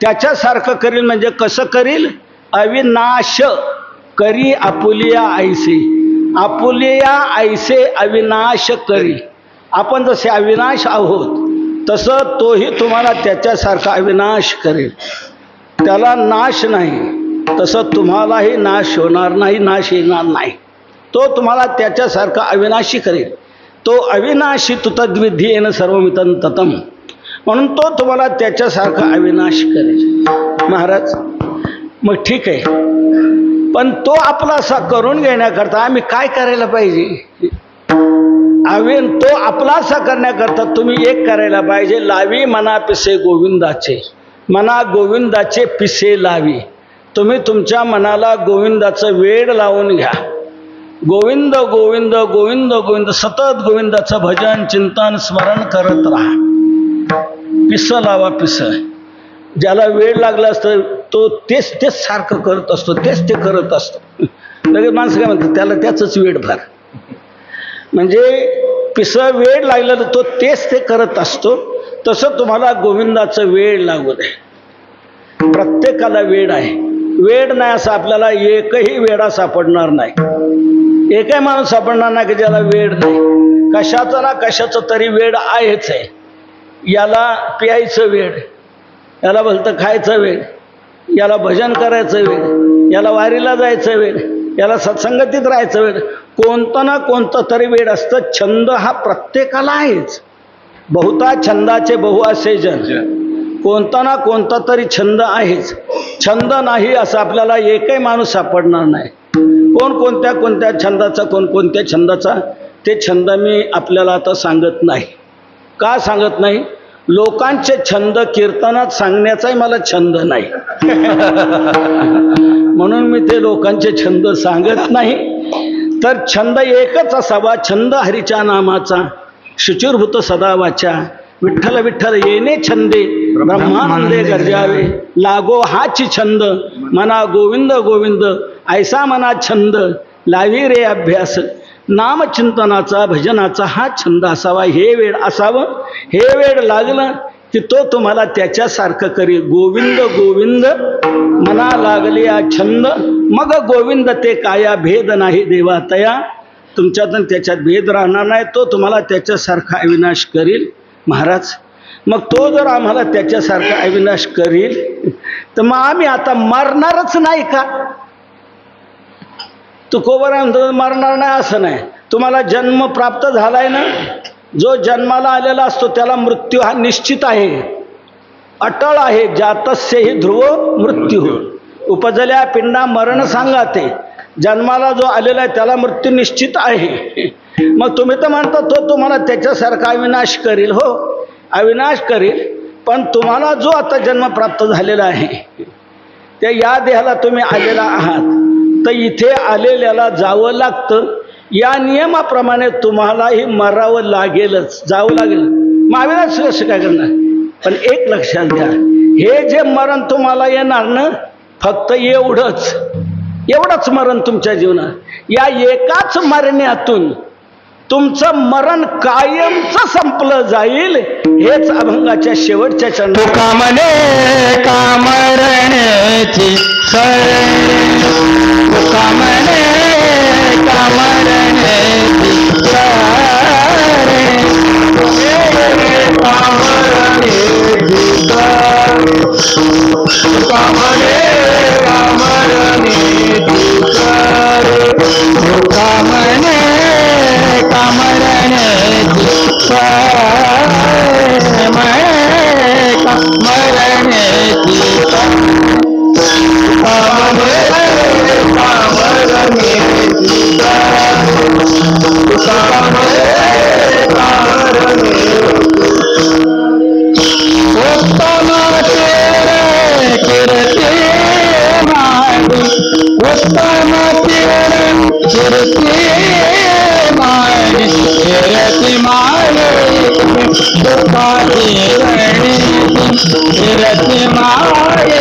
त्याच्यासारखं करील म्हणजे कसं करील? अविनाश करी आपुलिया ऐसे, आपुलिया ऐसे अविनाश करी. आपण जसे अविनाश आहोत तसं तोही तुम्हाला त्याच्यासारखा अविनाश करेल. त्याला नाश नाही, तसं तुम्हालाही नाश होणार नाही, नाश येणार नाही. तो तुम्हाला त्याच्यासारखा अविनाशी करेल. तो अविनाशी तु तद्विधीयेन सर्वमिदं ततं, म्हणून तो तुम्हाला त्याच्यासारखा अविनाश करेल. महाराज मग ठीक आहे, पण तो आपलासा करून घेण्याकरता आम्ही काय करायला पाहिजे? तो आपलासा करण्याकरता तुम्ही एक करायला पाहिजे. लावी मना पिसे गोविंदाचे, मना गोविंदाचे पिसे लावी. तुम्ही तुमच्या मनाला गोविंदाचं वेड लावून घ्या. गोविंद गोविंद गोविंद गोविंद सतत गोविंदाचं भजन चिंतन स्मरण करत राहा. पिस लावा पिस. ज्याला वेळ लागला असतं तो तेच तेच सारखं करत असतो, तेच ते करत असतो. लगेच माणसं काय म्हणतात, त्याला त्याचंच वेड फार. म्हणजे पिस वेळ लागलेलं तो तेच ते करत असतो. तसं तुम्हाला गोविंदाचं वेळ लागू दे. प्रत्येकाला वेळ आहे. वेळ नाही असं आपल्याला एकही वेळा सापडणार नाही. एकही माणूस सापडणार नाही की ज्याला वेळ नाही. कशाचा ना कशाचं तरी वेळ आहेच आहे. याला प्यायचं वेळ, याला भलतं खायचं वेळ, याला भजन करायचं वेळ, याला वारीला जायचं वेळ, याला सत्संगतीत राहायचं वेळ. कोणतं ना कोणतं तरी वेळ असतं. छंद हा प्रत्येकाला आहेच. बहुता छंदाचे बहु असे जन. कोणता ना कोणता तरी छंद आहेच. छंद नाही असं आपल्याला एकही माणूस सापडणार नाही. कोणत्या कोणत्या छंदाचा, कोणत्या छंदाचा, ते छंद मी आपल्याला आता सांगत नाही. का सांगत नाही? लोकांचे छंद कीर्तनात सांगण्याचाही मला छंद नाही. म्हणून मी ते लोकांचे छंद सांगत नाही. तर छंद एकच असावा, छंद हरीच्या नामाचा, शुचिर्भूत सदा वाचा. विठ्ठल विठ्ठल येणे छंदे, ब्रह्मानंदे गर्जावे. लागो हाच छंद, मना गोविंद गोविंद ऐसा मना छंद. लावी रे अभ्यास, नामचिंतनाचा भजनाचा हा छंद असावा. हे वेळ असावं. हे वेळ लागलं की तो तुम्हाला त्याच्यासारखं करी. गोविंद गोविंद मना लागले या छंद, मग गोविंद ते काया भेद नाही देवा तया. तुमच्यातून त्याच्यात भेद राहणार नाही. तो तुम्हाला त्याच्यासारखा अविनाश करील. महाराज मग तो जर आम्हाला त्याच्यासारखा अविनाश करील तर मग आम्ही आता मरणारच नाही का? तुकोबरा मरणार नाही असं नाही. तुम्हाला जन्म प्राप्त झालाय ना. जो जन्माला आलेला असतो त्याला मृत्यू हा निश्चित आहे, अटळ आहे. जातस्यहि ध्रुव मृत्यू, उपजल्या पिंडा मरण सांगाते. जन्माला जो आलेला आहे त्याला मृत्यू निश्चित आहे. मग तुम्ही तर म्हणता तो तुम्हाला त्याच्यासारखा अविनाश करील. हो, अविनाश करील. पण तुम्हाला जो आता जन्म प्राप्त झालेला आहे त्या या देहाला तुम्ही आलेला आहात, तर इथे आलेल्याला जावं लागतं. या नियमाप्रमाणे तुम्हालाही मरावं लागेलच, जावं लागेल. मग अविनाश कसं काय करणार? पण एक लक्षात घ्या, हे जे मरण तुम्हाला येणार ना, फक्त एवढंच मरण तुमच्या जीवनात. या एकाच मरण्यातून तुमचं मरण कायमचं संपलं जाईल. हेच अभंगाच्या शेवटच्या चरणात तुका म्हणे का मरण्याची सरे, तुका म्हणे का मरण्याची सरे, का मरण्याची सरे, तुका म्हणे का मरण्याची सरे, तुका म्हणे का मरण्याची सरे, म्हणे का मरण्याची सरे, तुका म्हणे का मरण्याची सरे, तुका म्हणे का मरण्याची उत्तम तेरे कीर्ती माडी, उत्तम तेरे कीर्ती माडी, कीर्ती माडी दुखाती जणी, कीर्ती माडी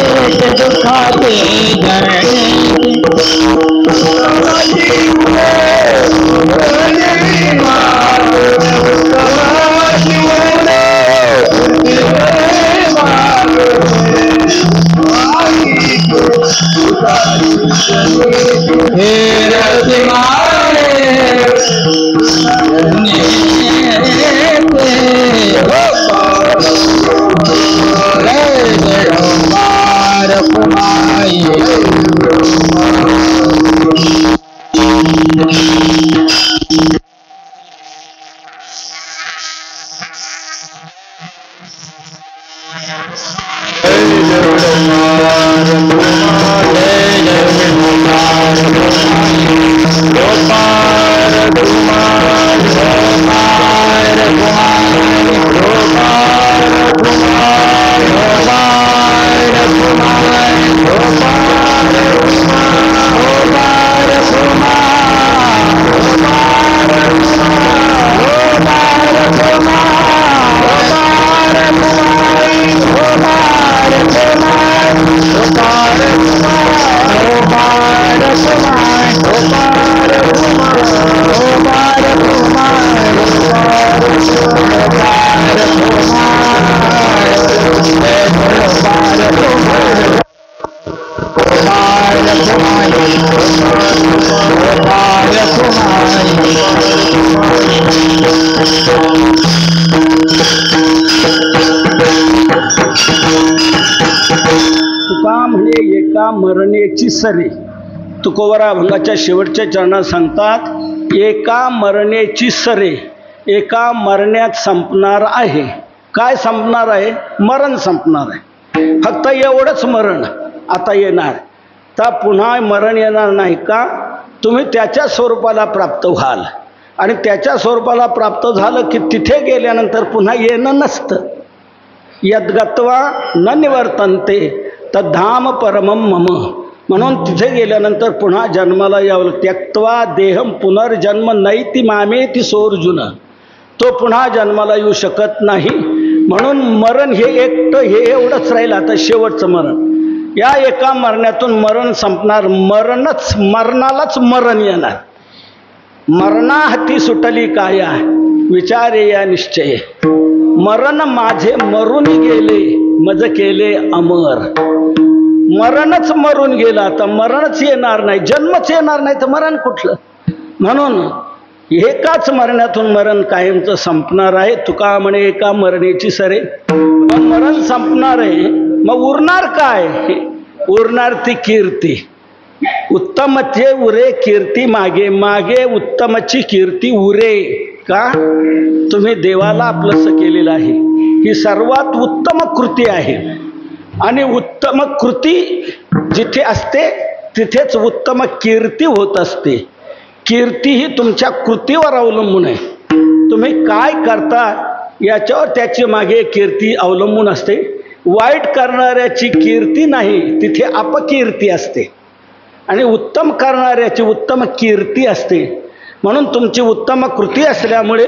दुखाती जणी, तुका म्हणे एका मरणेची सरे. तुकोबरा अभंगाच्या शेवटच्या चरणात सांगतात एका मरणेची सरे, एका मरण्यात संपणार आहे. काय संपणार आहे? मरण संपणार आहे. फक्त एवढंच मरण आता येणार, तर पुन्हा मरण येणार नाही का? तुम्ही त्याच्या स्वरूपाला प्राप्त व्हाल, आणि त्याच्या स्वरूपाला प्राप्त झालं की तिथे गेल्यानंतर पुन्हा येणं नसतं. यद्गत्वा न निवर्तन्ते तद्धाम परमं मम. म्हणून तिथे गेल्यानंतर पुन्हा जन्माला यावं. त्यक्त्वा देहम पुनर्जन्म नैति मामेति सोर्जुन. तो पुन्हा जन्माला येऊ शकत नाही. म्हणून मरण हे एकटं हे एवढंच राहील आता शेवटचं मरण. या एका मरणातून मरण संपणार. मरणालाच मरण येणार. मरणा हाती सुटली काया विचारे या निश्चय. मरण माझे मरून गेले मज केले अमर. मरणच मरून गेला, आता मरणच येणार नाही, जन्मच येणार नाही, तर मरण कुठलं? म्हणून एकाच मरणातून मरण कायमचं संपणार आहे. तुका म्हणे एका मरणेची सरे. मग मरण संपणार आहे, मग उरणार काय? उरणार ती कीर्ती. उत्तमचे उरे कीर्ती मागे, मागे उत्तमची कीर्ती उरे. का? तुम्ही देवाला आपलंसं केलेलं आहे. ही सर्वात उत्तम कृती आहे, आणि उत्तम कृती जिथे असते तिथेच उत्तम कीर्ती होत असते. कीर्ती ही तुमच्या कृतीवर अवलंबून आहे. तुम्ही काय करता याच्यावर त्याची मागे कीर्ती अवलंबून असते. वाईट करणाऱ्याची कीर्ती नाही, तिथे अपकीर्ती असते, आणि उत्तम करणाऱ्याची उत्तम कीर्ती असते. म्हणून तुमची उत्तम कृती असल्यामुळे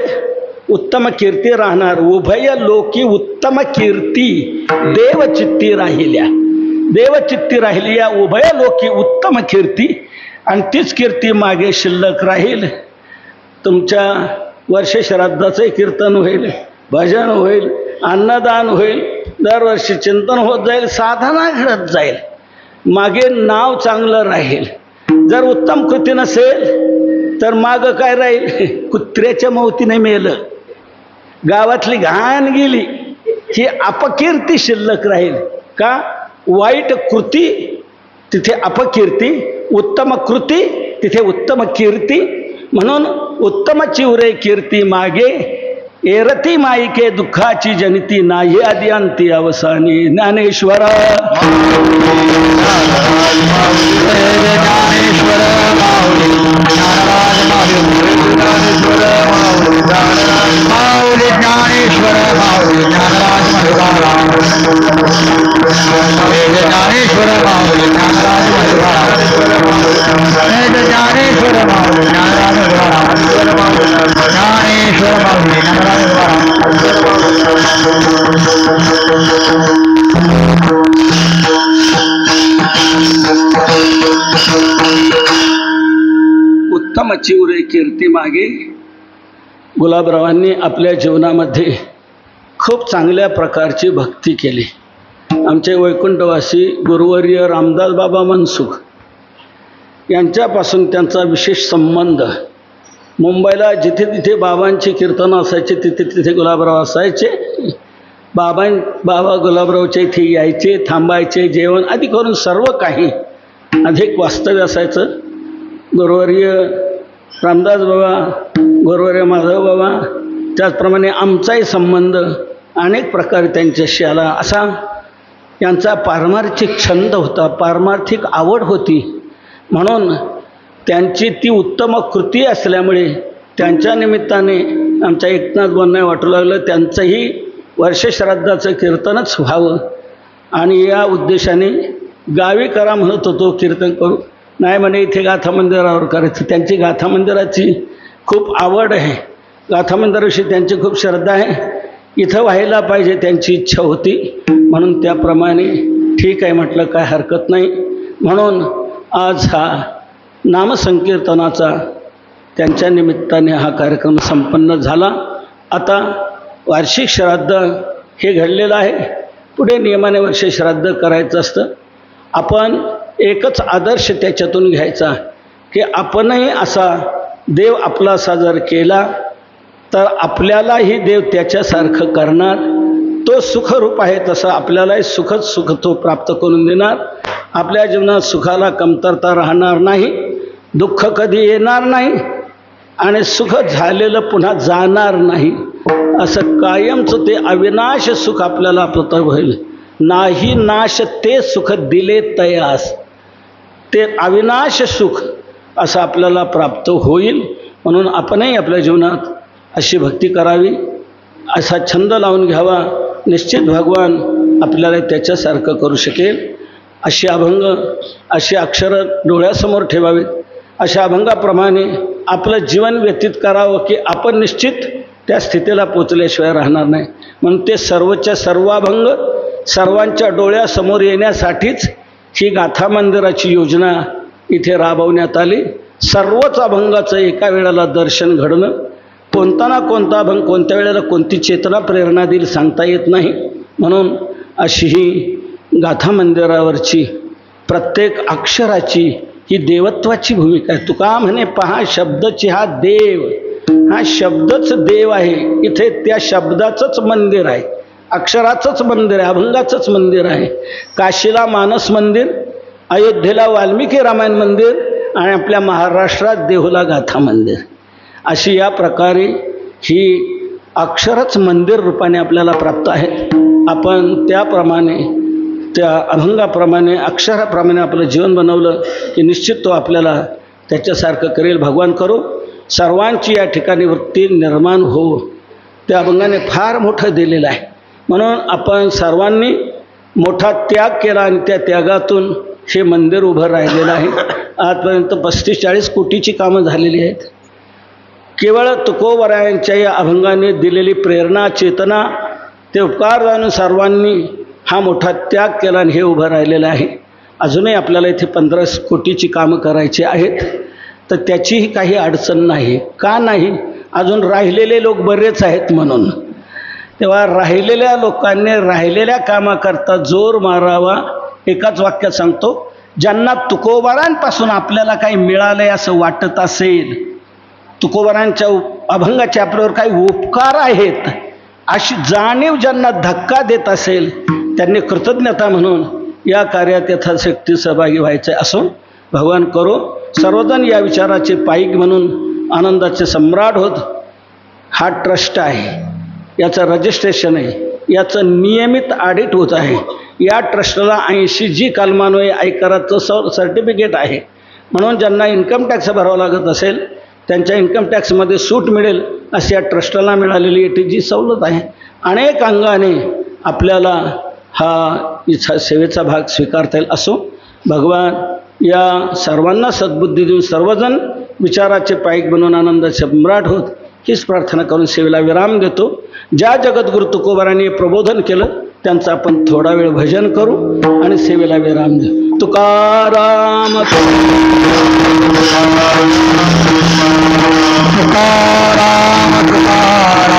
उत्तम कीर्ती राहणार. उभय लोकी उत्तम कीर्ती देवचित्ती राहिल्या. देवचित्ती राहिली या उभय लोकी उत्तम कीर्ती, आणि तीच कीर्ती मागे शिल्लक राहील. तुमच्या वर्ष श्राद्धाचे कीर्तन होईल, भजन होईल, अन्नदान होईल, दरवर्षी चिंतन होत जाईल, साधना घडत जाईल, मागे नाव चांगलं राहील. जर उत्तम कृती नसेल तर मागं काय राहील? कुत्र्याच्या मौतीने मेलं, गावातली घाण गेली, ही अपकीर्ती शिल्लक राहील. का? वाईट कृती तिथे अपकीर्ती, उत्तम कृती तिथे उत्तम कीर्ती. म्हणून उत्तमची उरे कीर्ती मागे, एरती माईके दुःखाची जनिती, नाही आदी अंती अवसानी. ज्ञानेश्वर उत्तमची उरे कीर्ती मागे. गुलाबरावांनी आपल्या जीवनामध्ये खूप चांगल्या प्रकारची भक्ती केली. आमचे वैकुंठवासी गुरुवर्य रामदास बाबा मनसुख यांच्यापासून त्यांचा विशेष संबंध. मुंबईला जिथे तिथे बाबांची कीर्तनं असायचे तिथे तिथे गुलाबराव असायचे. बाबा गुलाबरावच्या इथे यायचे, थांबायचे, जेवण आदी करून सर्व काही अधिक वास्तव्य असायचं. गुरुवर्य रामदास बाबा, गुरुवर्य माधव बाबा, त्याचप्रमाणे आमचाही संबंध अनेक प्रकारे त्यांच्याशी आला. असा यांचा पारमार्थिक छंद होता, पारमार्थिक आवड होती. म्हणून त्यांची ती उत्तम कृती असल्यामुळे त्यांच्या निमित्ताने आमच्या एकनाथ बोलण्या वाटू लागलं त्यांचंही वर्षश्राद्धाचं कीर्तनच व्हावं. आणि या उद्देशाने गावी करा म्हणत होतो कीर्तन करू, नाही म्हणे इथे गाथा मंदिरावर करायचं. त्यांची गाथा मंदिराची खूप आवड आहे, गाथा मंदिराविषयी त्यांची खूप श्रद्धा आहे, इथं व्हायला पाहिजे त्यांची इच्छा होती. म्हणून त्याप्रमाणे ठीक आहे म्हटलं, काय हरकत नाही. म्हणून आज हा नामसंकीर्तनाचा त्यांच्या निमित्ताने हा कार्यक्रम संपन्न झाला. आता वार्षिक श्राद्ध हे घडलेलं आहे, पुढे नियमाने वर्ष श्राद्ध करायचं असतं. आपण एकच आदर्श त्याच्यातून घ्यायचा की आपणही असा देव आपलासा जर केला तर आपल्यालाही देव त्याच्यासारखं करणार. तो सुखरूप आहे तसं आपल्यालाही सुख तो प्राप्त करून देणार. आपल्या जीवनात सुखाला कमतरता राहणार नाही, दुःख कधी येणार नाही आणि सुख झालेलं पुन्हा जाणार नाही. असं कायमचं ते अविनाश सुख आपल्याला प्राप्त होईल. नाही नाश ते सुख दिले तयास, ते अविनाश सुख असं आपल्याला प्राप्त होईल. म्हणून आपणही आपल्या जीवनात अशी भक्ती करावी, असा छंद लावून घ्यावा. निश्चित भगवान आपल्याला त्याच्यासारखं करू शकेल. अशी अभंग, अशी अक्षरं डोळ्यासमोर ठेवावीत. अशा अभंगाप्रमाणे आपलं जीवन व्यतीत करावं की आपण निश्चित त्या स्थितीला पोचल्याशिवाय राहणार नाही. म्हणून ते सर्वच्या सर्व अभंग सर्वांच्या डोळ्यासमोर येण्यासाठीच ही गाथा मंदिराची योजना इथे राबवण्यात आली. सर्वच अभंगाचं एका वेळेला दर्शन घडणं, कोणता ना कोणता अभंग कोणत्या वेळेला कोणती चेतना प्रेरणा देईल सांगता येत नाही. म्हणून अशी ही गाथा मंदिरावरची प्रत्येक अक्षराची ही देवत्वाची भूमिका आहे. तुका म्हणे पहा शब्दची हा देव, हा शब्दच देव आहे. इथे त्या शब्दाचंच मंदिर आहे, अक्षराचंच मंदिर आहे, अभंगाचंच मंदिर आहे. काशीला मानस मंदिर, अयोध्येला वाल्मिकी रामायण मंदिर आणि आपल्या महाराष्ट्रात देहूला गाथा मंदिर. अशी या प्रकारे ही अक्षरच मंदिर रूपाने आपल्याला प्राप्त आहे. आपण त्याप्रमाणे त्या अभंगाप्रमाणे अक्षराप्रमाणे आपलं जीवन बनवलं की निश्चित तो आपल्याला त्याच्यासारखं करेल. भगवान करो सर्वांची या ठिकाणी वृत्ती निर्माण हो. त्या अभंगाने फार मोठं दिलेलं आहे. म्हणून आपण सर्वांनी मोठा त्याग केला आणि त्या त्यागातून हे मंदिर उभं राहिलेलं आहे. आजपर्यंत 35-40 कोटीची कामं झालेली आहेत. केवळ तुकोबरायांच्या या अभंगाने दिलेली प्रेरणा, चेतना, ते उपकार जाणून सर्वांनी हा मोठा त्याग केला आणि हे उभं राहिलेलं आहे. अजूनही आपल्याला इथे 15 कोटीची कामं करायची आहेत, तर त्याचीही काही अडचण नाही. का नाही? अजून राहिलेले लोक बरेच आहेत म्हणून. तेव्हा राहिलेल्या लोकांनी राहिलेल्या कामाकरता जोर मारावा. एकाच वाक्यात सांगतो, ज्यांना तुकोबारांपासून आपल्याला काही मिळालंय असं वाटत असेल, तुकोबारांच्या अभंगाचे आपल्यावर काही उपकार आहेत अशी जाणीव ज्यांना धक्का देत असेल, त्यांनी कृतज्ञता म्हणून या कार्यात यथाशक्ती सहभागी व्हायचे. असो भगवान करो. सर्वजण या विचाराचे पाईक म्हणून आनंदाचे सम्राट होत. हा ट्रस्ट आहे, याचं रजिस्ट्रेशन आहे, याचं नियमित ऑडिट होत आहे. या ट्रस्टला 80 जी कलमान्वये आयकराचं सर्टिफिकेट आहे. म्हणून ज्यांना इन्कम टॅक्स भरावा लागत असेल त्यांच्या इन्कम टॅक्समध्ये सूट मिळेल अशी या ट्रस्टला मिळालेली ATG सवलत आहे. अनेक अंगाने आपल्याला हा सेवेचा भाग स्वीकारता येईल. असो भगवान या सर्वांना सद्बुद्धी देऊन सर्वजण विचाराचे पाईक बनवून आनंदाचे सम्राट होत हीच प्रार्थना करून सेवेला विराम देतो. ज्या जगद्गुरु तुकोबारांनी प्रबोधन केलं त्यांचं आपण थोडा वेळ भजन करू आणि सेवेला विराम देऊ. तुकाराम तुकाराम तुकाराम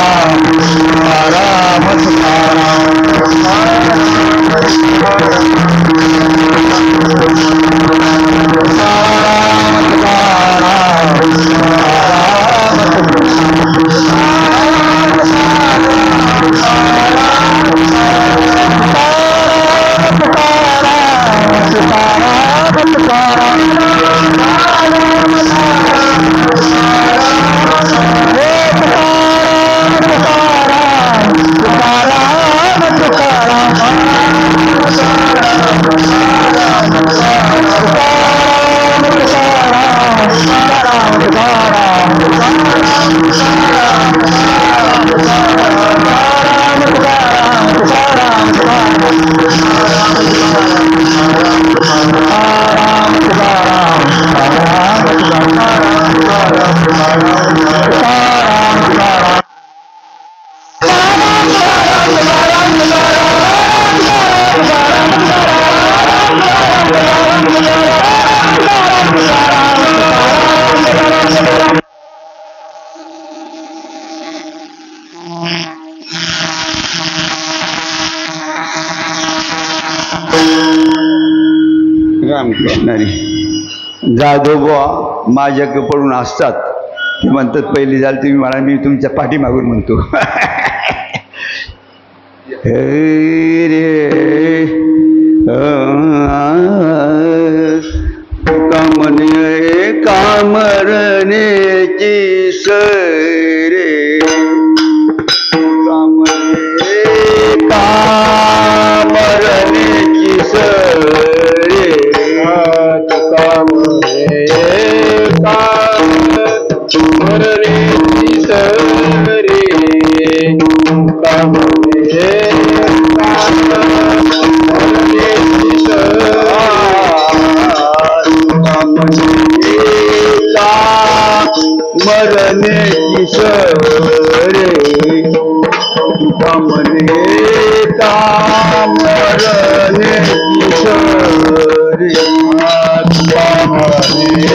रामकृष्णारी जाधवबुवा माझ्याकडे पडून असतात. ते म्हणतात पहिली झाली तुम्ही म्हणा, मी तुमच्या पाठीमागून म्हणतो. हे रे कामने कामरण्याची सरे कामने कामरण्याची सरे कामने कामरण्याची सरे कामने कामरण्याची मरणे किशोरे कामने कामरणे किशोरे कामने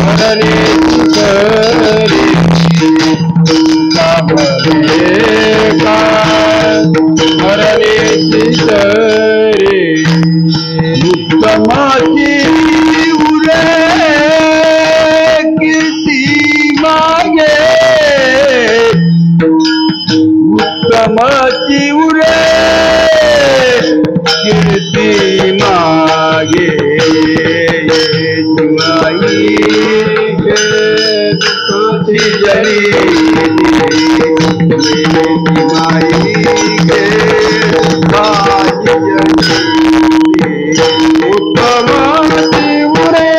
कामरणे किशोरे कामने कामरणे किशोरे उत्तमाची उरे कीर्ती मागे उत्तमाची उरे कीर्ती मागे तुझी जरी माई गे उत्तमाची उरे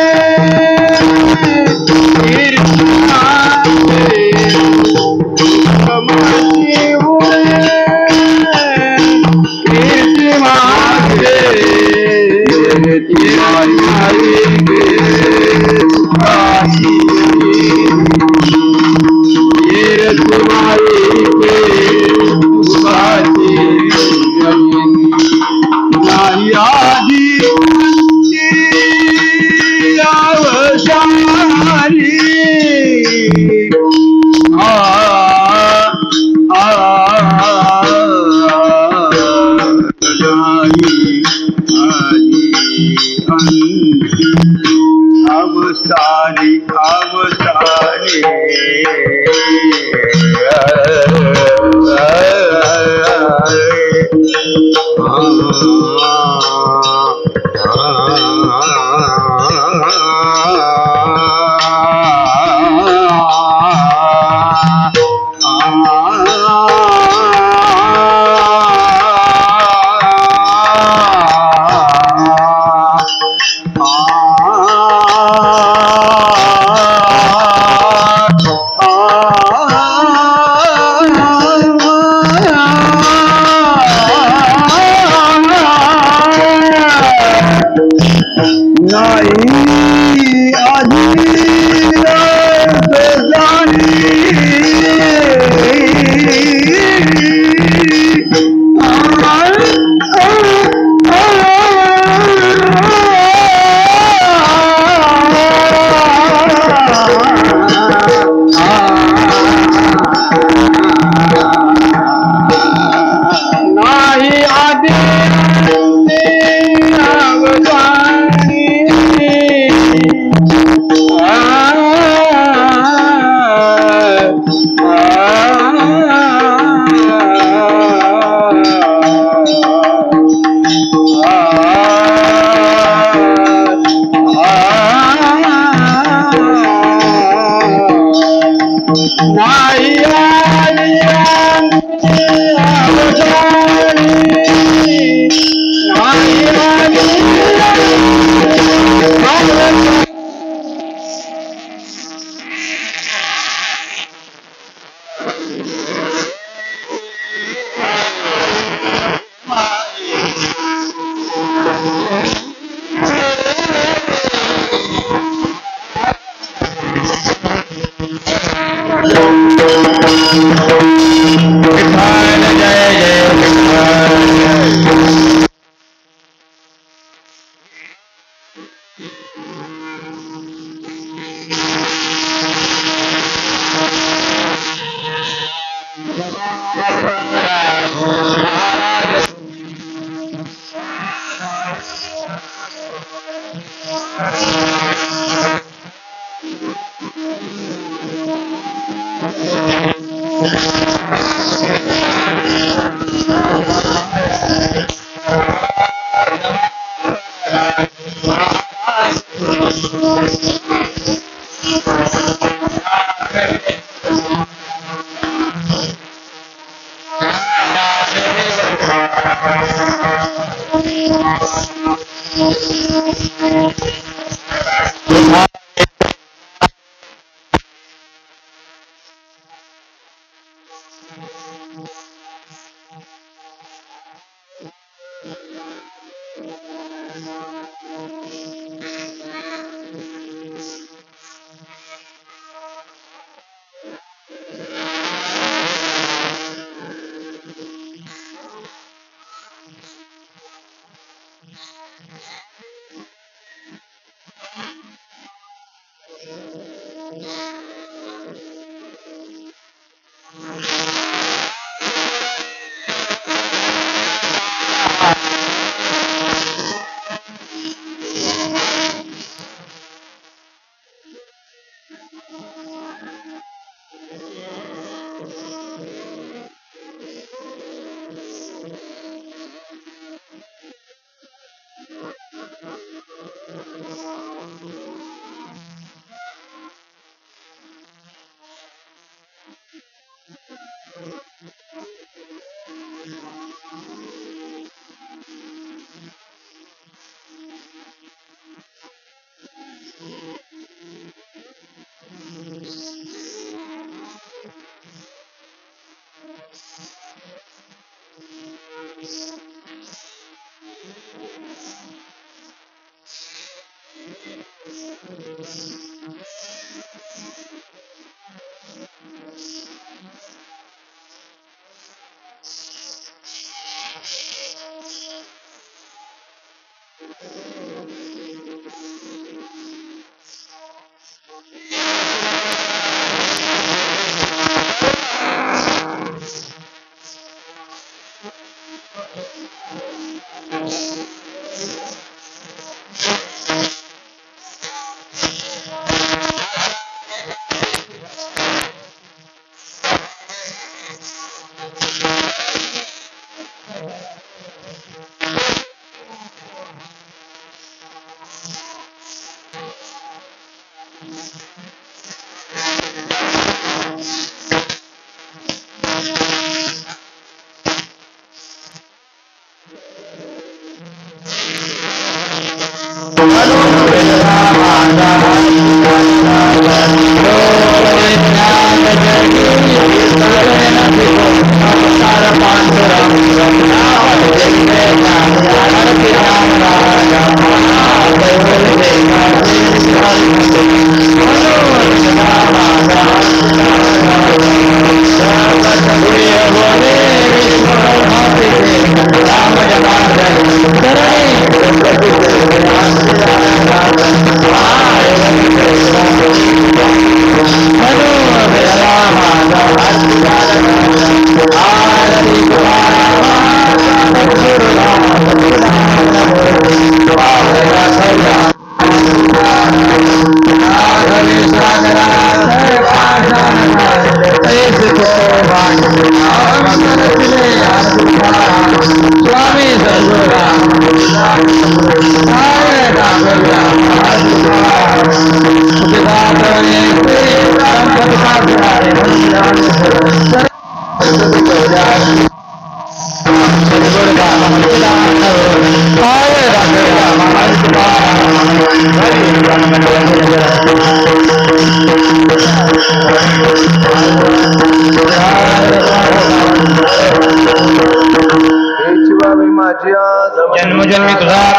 जन्मजन्मी तुझा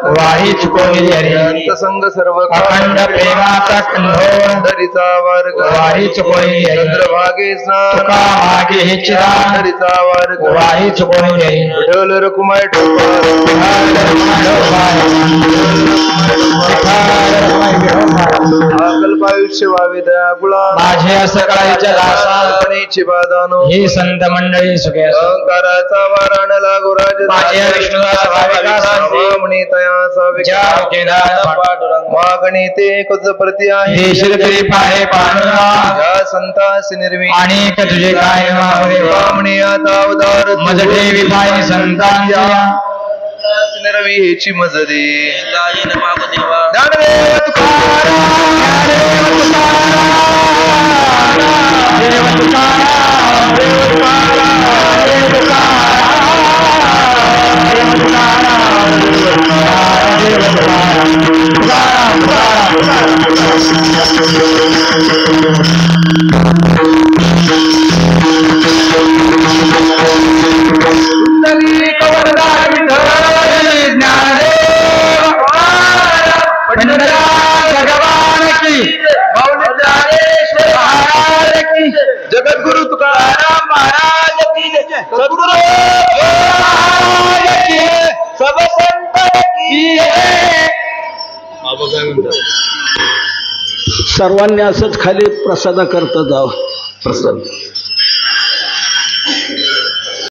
वाही चुकवली हरी संग सर्व अखंड प्रेमाचा कंधो दरीचा वर्ग वाही चुकवली हरी चंद्रभागे स्नान तुका मागे हे चिराग दरीचा वर्ग वाही चुकवली हरी विठ्ठल रकुमाय अकल्पायुष्य व्हावे दयाकुळा माझे असं काळीच्या दासा स्वामीची पादानो ही संत मंडळी सुखे असो. अहंकाराचा वाराण लागो राज माझे विष्णुदास भाविका संती. म्हणे तया ज्या साविका केदार मागणी ते कुज प्रती आहे देशील तरी पाहे पांडुरा या संतास निर्वी अनेक तुझे काय महादेवा म्हणे आता अवतार मज ठेवी पाय संतांच्या निर्वी हेची मजदी ज्ञानदेव जगद्गुरु तुकाराम महाराज की जय. सद्गुरु महाराज की जय. सब संत की जय. सर्वांनी असंच खाली प्रसादा करता जावं. प्रसाद